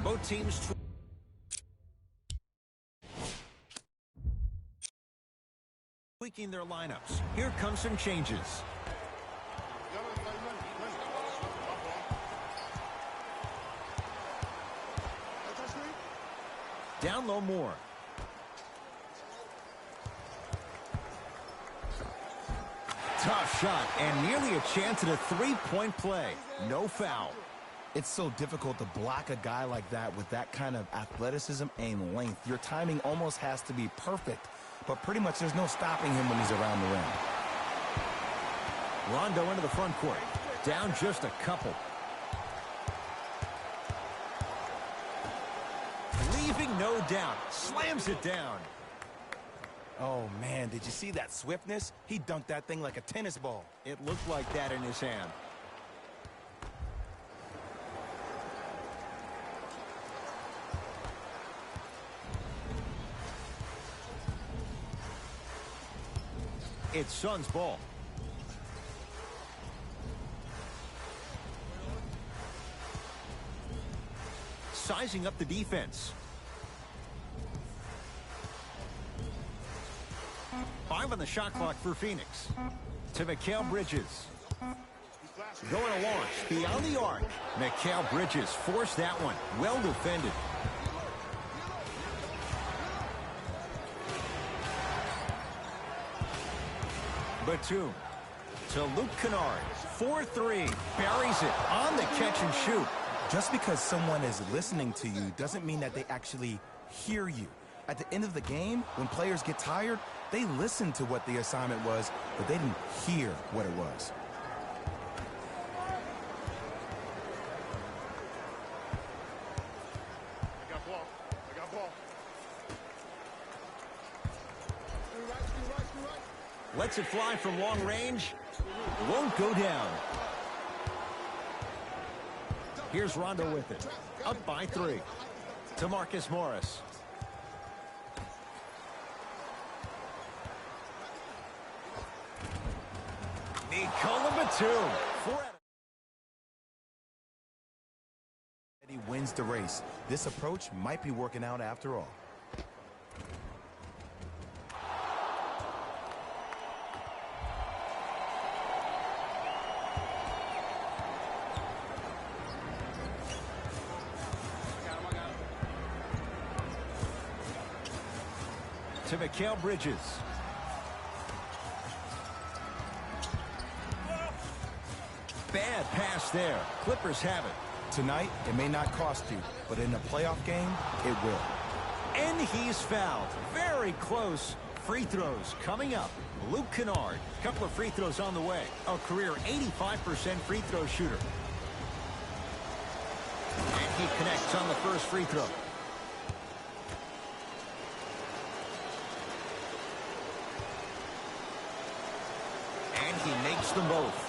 Both teams tweaking their lineups. Here come some changes. Down low more. Tough shot and nearly a chance at a three-point play. No foul. It's so difficult to block a guy like that with that kind of athleticism and length. Your timing almost has to be perfect, but pretty much there's no stopping him when he's around the rim. Rondo into the front court. Down just a couple. Leaving no doubt. Slams it down. Oh, man, did you see that swiftness? He dunked that thing like a tennis ball. It looked like that in his hand. It's Suns ball. Sizing up the defense. 5 on the shot clock for Phoenix. To Mikal Bridges. Going to launch beyond the arc. Mikal Bridges forced that one. Well defended. Batum to Luke Kennard. 4-3. Buries it on the catch and shoot. Just because someone is listening to you doesn't mean that they actually hear you. At the end of the game, when players get tired, they listen to what the assignment was, but they didn't hear what it was. I got ball. I got ball. Lets it fly from long range. Won't go down. Here's Rondo with it. Up by 3. To Marcus Morris. Nikola Batum. He wins the race. This approach might be working out after all. To Mikal Bridges. Bad pass there. Clippers have it. Tonight, it may not cost you, but in a playoff game, it will. And he's fouled. Very close. Free throws coming up. Luke Kennard. Couple of free throws on the way. A career 85% free throw shooter. And he connects on the first free throw. And he makes them both.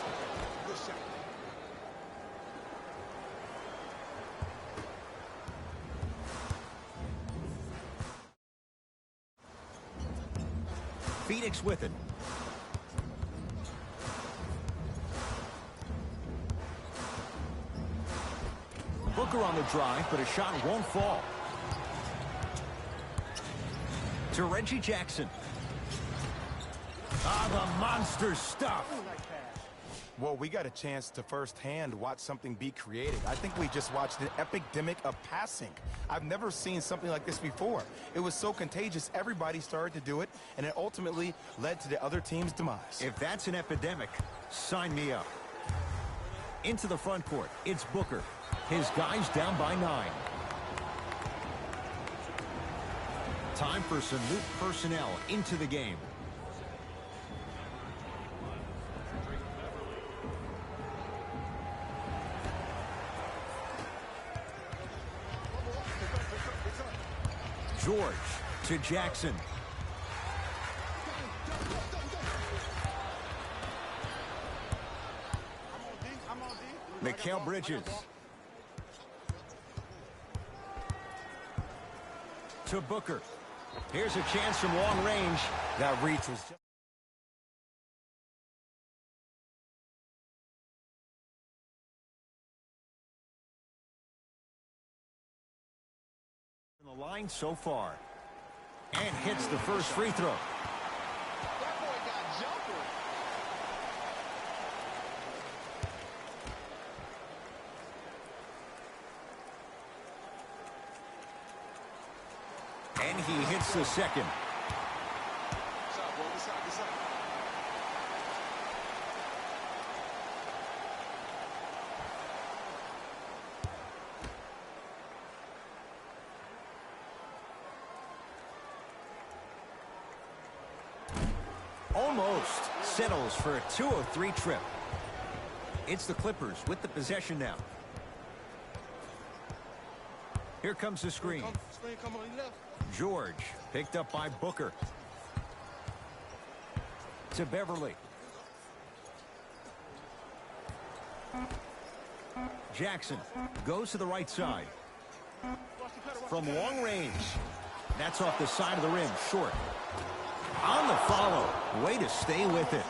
Phoenix with it. Booker on the drive, but a shot won't fall. To Reggie Jackson. Ah, the monster stuff. Well, we got a chance to firsthand watch something be created. I think we just watched an epidemic of passing. I've never seen something like this before. It was so contagious, everybody started to do it, and it ultimately led to the other team's demise. If that's an epidemic, sign me up. Into the front court, it's Booker. His guys down by 9. Time for some new personnel into the game. George to Jackson. Mikal Bridges. To Booker. Here's a chance from long range. That reach was just... the line so far. And hits the first free throw. That boy got jumper. He hits the second. Almost settles for a 2-of-3 trip. It's the Clippers with the possession now. Here comes the screen. George picked up by Booker. To Beverly. Jackson goes to the right side. From long range. That's off the side of the rim, short. On the follow. Way to stay with it.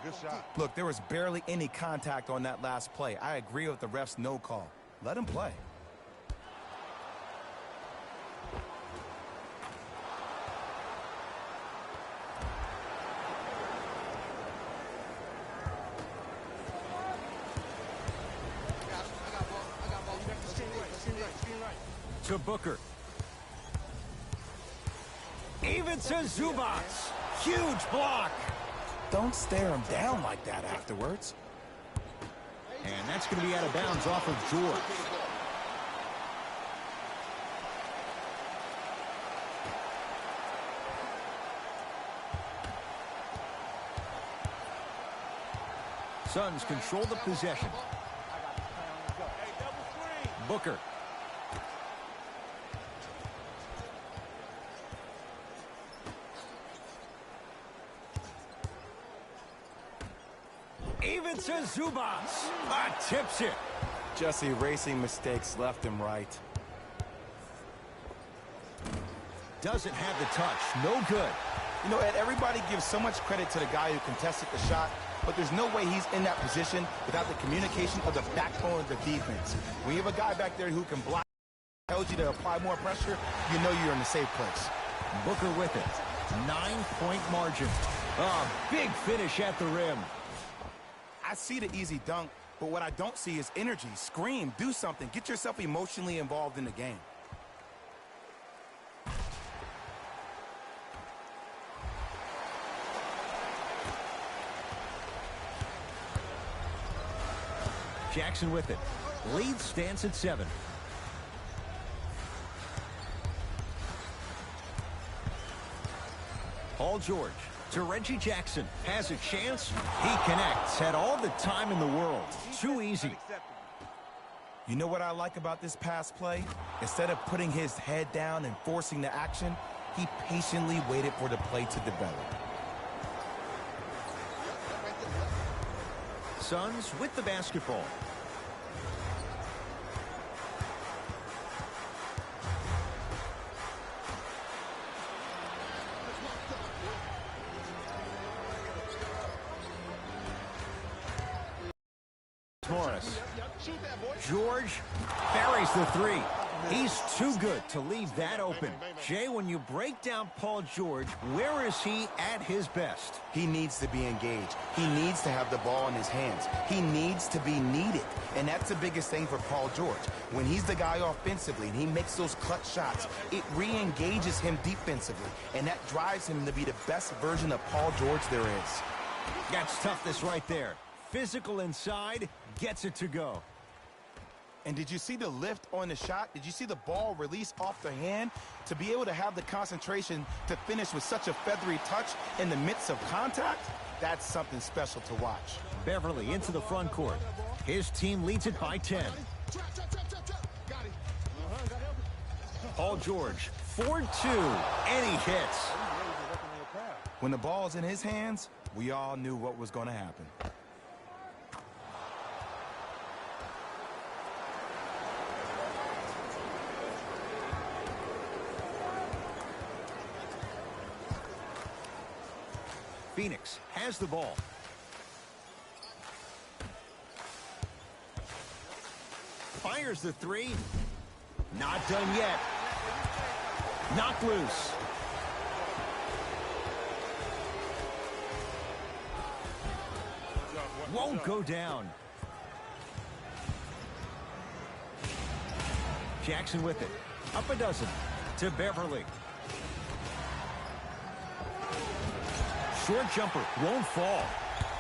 Good shot. Look, there was barely any contact on that last play. I agree with the ref's no call. Let him play. To Booker. Even to Zubats. Huge block. Don't stare him down like that afterwards. And that's going to be out of bounds off of George. Suns control the possession. Booker. Even to Zubats. Tips it. Just erasing mistakes left and right. Doesn't have the touch. No good. You know, Ed, everybody gives so much credit to the guy who contested the shot, but there's no way he's in that position without the communication of the backbone of the defense. When you have a guy back there who can block, tells you to apply more pressure, you know you're in the safe place. Booker with it. 9-point margin. Big finish at the rim. I see the easy dunk, but what I don't see is energy. Scream, do something. Get yourself emotionally involved in the game. Jackson with it. Lead stands at 7. Paul George to Reggie Jackson. Has a chance. He connects. Had all the time in the world. Too easy. You know what I like about this pass play? Instead of putting his head down and forcing the action, he patiently waited for the play to develop. Suns with the basketball. Morris. George buries the 3. He's too good to leave that open. Jay, when you break down Paul George, where is he at his best? He needs to be engaged. He needs to have the ball in his hands. He needs to be needed. And that's the biggest thing for Paul George. When he's the guy offensively and he makes those clutch shots, it re-engages him defensively. And that drives him to be the best version of Paul George there is. That's toughness right there. Physical inside, gets it to go. And did you see the lift on the shot? Did you see the ball release off the hand? To be able to have the concentration to finish with such a feathery touch in the midst of contact, that's something special to watch. Beverly into the front court. His team leads it by 10. Paul George, 4-2, and he hits. When the ball's in his hands, we all knew what was going to happen. Phoenix has the ball. Fires the 3. Not done yet. Knocked loose. Won't go down. Jackson with it. Up a dozen. To Beverly. Short jumper won't fall.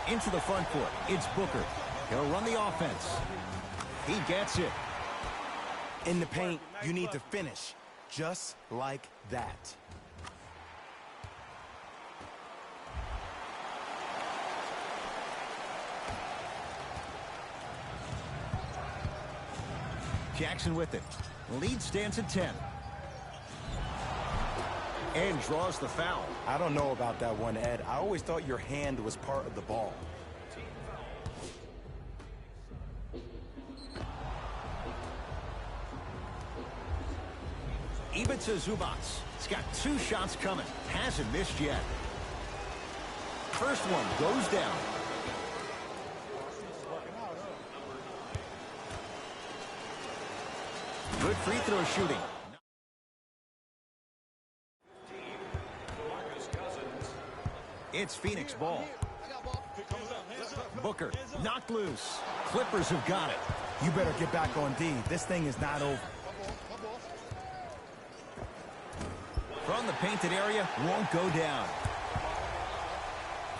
Into the front court. It's Booker. He'll run the offense. He gets it. In the paint, you need to finish just like that. Jackson with it. Lead stands at 10. And draws the foul. I don't know about that one, Ed. I always thought your hand was part of the ball. Ivica Zubac. He's got 2 shots coming. Hasn't missed yet. First one goes down. Good free throw shooting. It's Phoenix ball. Booker knocked loose. Clippers have got it. You better get back on D. This thing is not over. From the painted area, won't go down.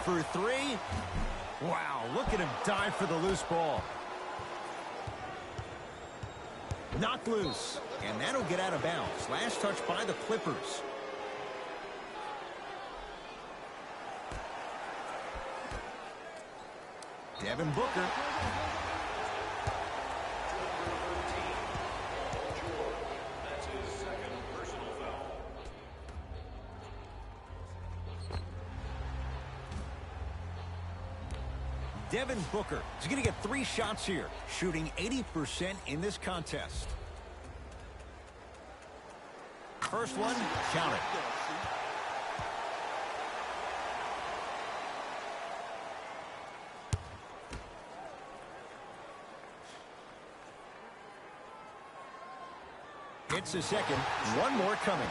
For 3. Wow, look at him dive for the loose ball. Knocked loose, and that'll get out of bounds. Last touch by the Clippers. Devin Booker. That's his second personal foul. Devin Booker is going to get 3 shots here, shooting 80% in this contest. First one, count it. It's a second. One more coming.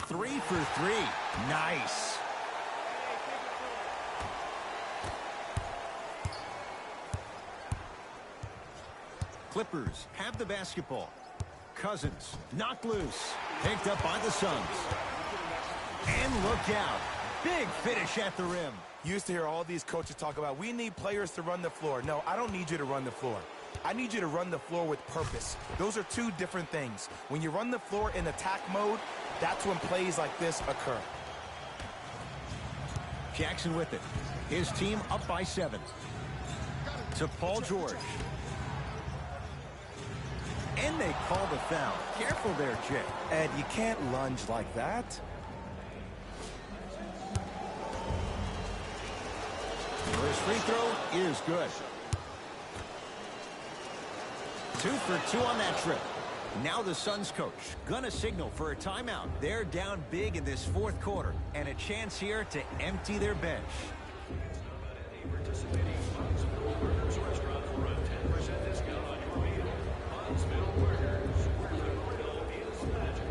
Three for 3. Nice. Clippers have the basketball. Cousins knocked loose. Picked up by the Suns. And look out. Big finish at the rim. You used to hear all these coaches talk about, we need players to run the floor. No, I don't need you to run the floor. I need you to run the floor with purpose. Those are 2 different things. When you run the floor in attack mode, that's when plays like this occur. Jackson with it. His team up by 7. To Paul George. And they call the foul. Careful there, Jay. Ed, you can't lunge like that. First free throw is good. 2 for 2 on that trip. Now the Suns coach gonna signal for a timeout. They're down big in this 4th quarter and a chance here to empty their bench. Participating Huntsville Burgers restaurant for a 10% discount on your meal. Huntsville Burgers, where the grill is magic.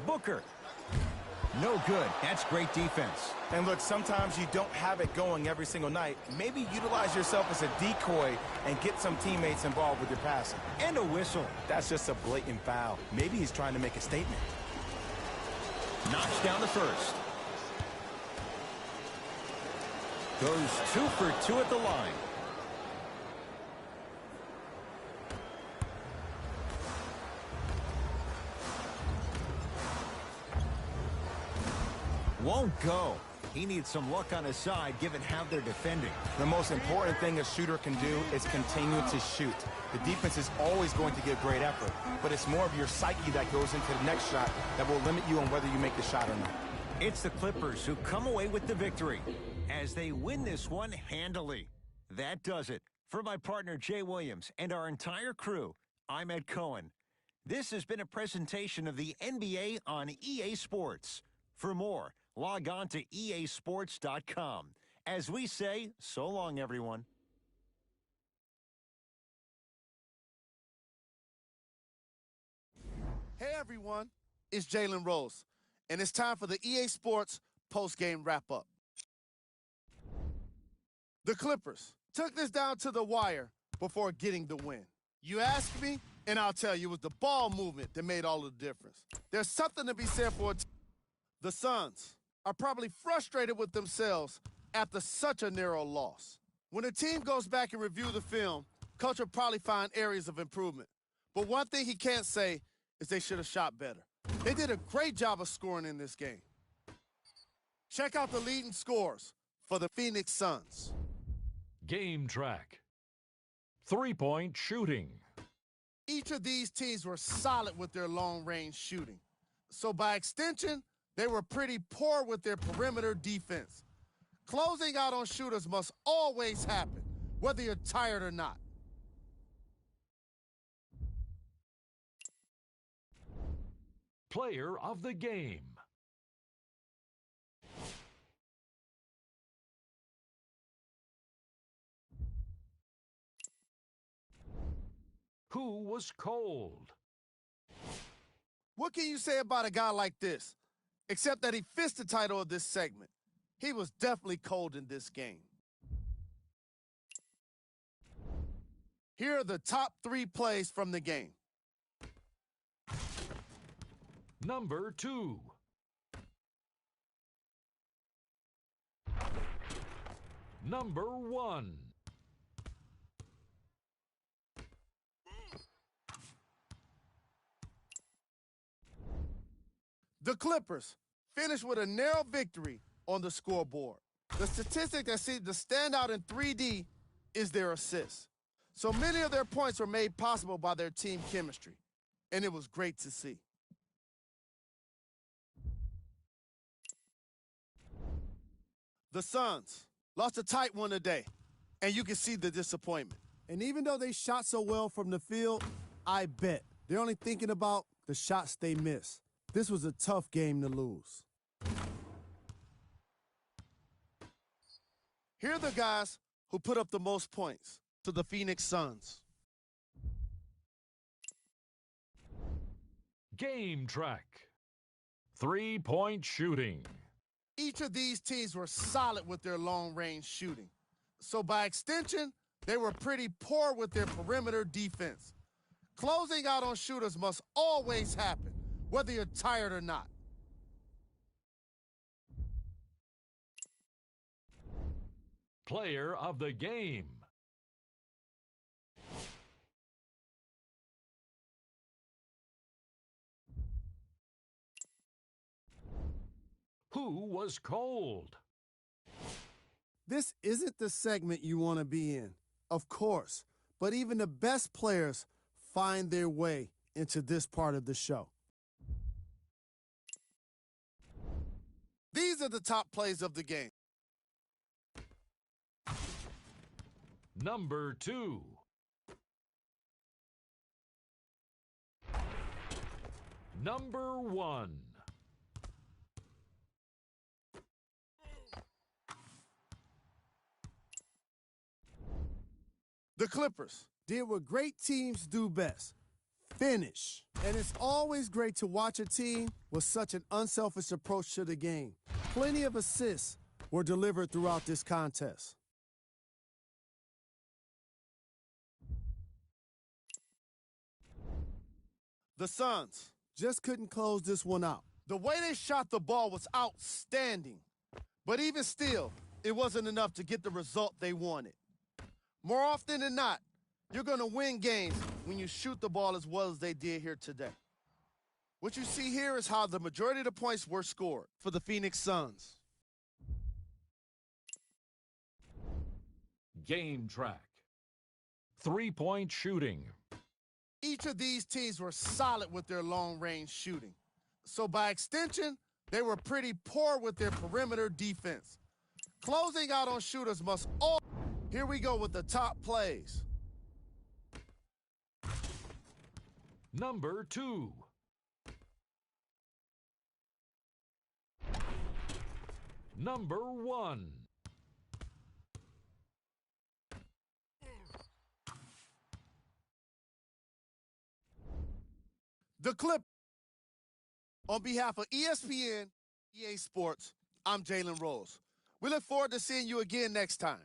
Booker. No good. That's great defense. And look, sometimes you don't have it going every single night. Maybe utilize yourself as a decoy and get some teammates involved with your passing. And a whistle. That's just a blatant foul. Maybe he's trying to make a statement. Knocks down the first. Goes 2 for 2 at the line. Won't go. He needs some luck on his side given how they're defending. The most important thing a shooter can do is continue to shoot. The defense is always going to give great effort, but it's more of your psyche that goes into the next shot that will limit you on whether you make the shot or not. It's the Clippers who come away with the victory as they win this one handily. That does it. For my partner Jay Williams and our entire crew, I'm Ed Cohen. This has been a presentation of the NBA on EA Sports. For more, log on to easports.com. As we say, so long, everyone. Hey, everyone. It's Jalen Rose, and it's time for the EA Sports post-game wrap-up. The Clippers took this down to the wire before getting the win. You ask me, and I'll tell you, it was the ball movement that made all the difference. There's something to be said for it. The Suns are probably frustrated with themselves after such a narrow loss. When a team goes back and review the film, coach will probably find areas of improvement. But one thing he can't say is they should have shot better. They did a great job of scoring in this game. Check out the leading scores for the Phoenix Suns. Game track. 3-point shooting. Each of these teams were solid with their long-range shooting. So by extension, they were pretty poor with their perimeter defense. Closing out on shooters must always happen, whether you're tired or not. Player of the game. Who was cold? What can you say about a guy like this? Except that he fits the title of this segment. He was definitely cold in this game. Here are the top 3 plays from the game. Number 2. Number 1. The Clippers finished with a narrow victory on the scoreboard. The statistic that seems to stand out in 3D is their assists. So many of their points were made possible by their team chemistry, and it was great to see. The Suns lost a tight one today, and you can see the disappointment. And even though they shot so well from the field, I bet they're only thinking about the shots they missed. This was a tough game to lose. Here are the guys who put up the most points to the Phoenix Suns. Game track. 3-point shooting. Each of these teams were solid with their long-range shooting. So by extension, they were pretty poor with their perimeter defense. Closing out on shooters must always happen, whether you're tired or not. Player of the game. Who was cold? This isn't the segment you want to be in, of course, but even the best players find their way into this part of the show. These are the top plays of the game. Number 2. Number 1. The Clippers did what great teams do best, finish. And it's always great to watch a team with such an unselfish approach to the game. Plenty of assists were delivered throughout this contest. The Suns just couldn't close this one out. The way they shot the ball was outstanding. But even still, it wasn't enough to get the result they wanted. More often than not, you're going to win games when you shoot the ball as well as they did here today. What you see here is how the majority of the points were scored for the Phoenix Suns. Game track. 3-point shooting. Each of these teams were solid with their long-range shooting. So by extension, they were pretty poor with their perimeter defense. Closing out on shooters must all... Here we go with the top plays. Number 2. Number 1. The Clip. On behalf of ESPN, EA Sports, I'm Jalen Rose. We look forward to seeing you again next time.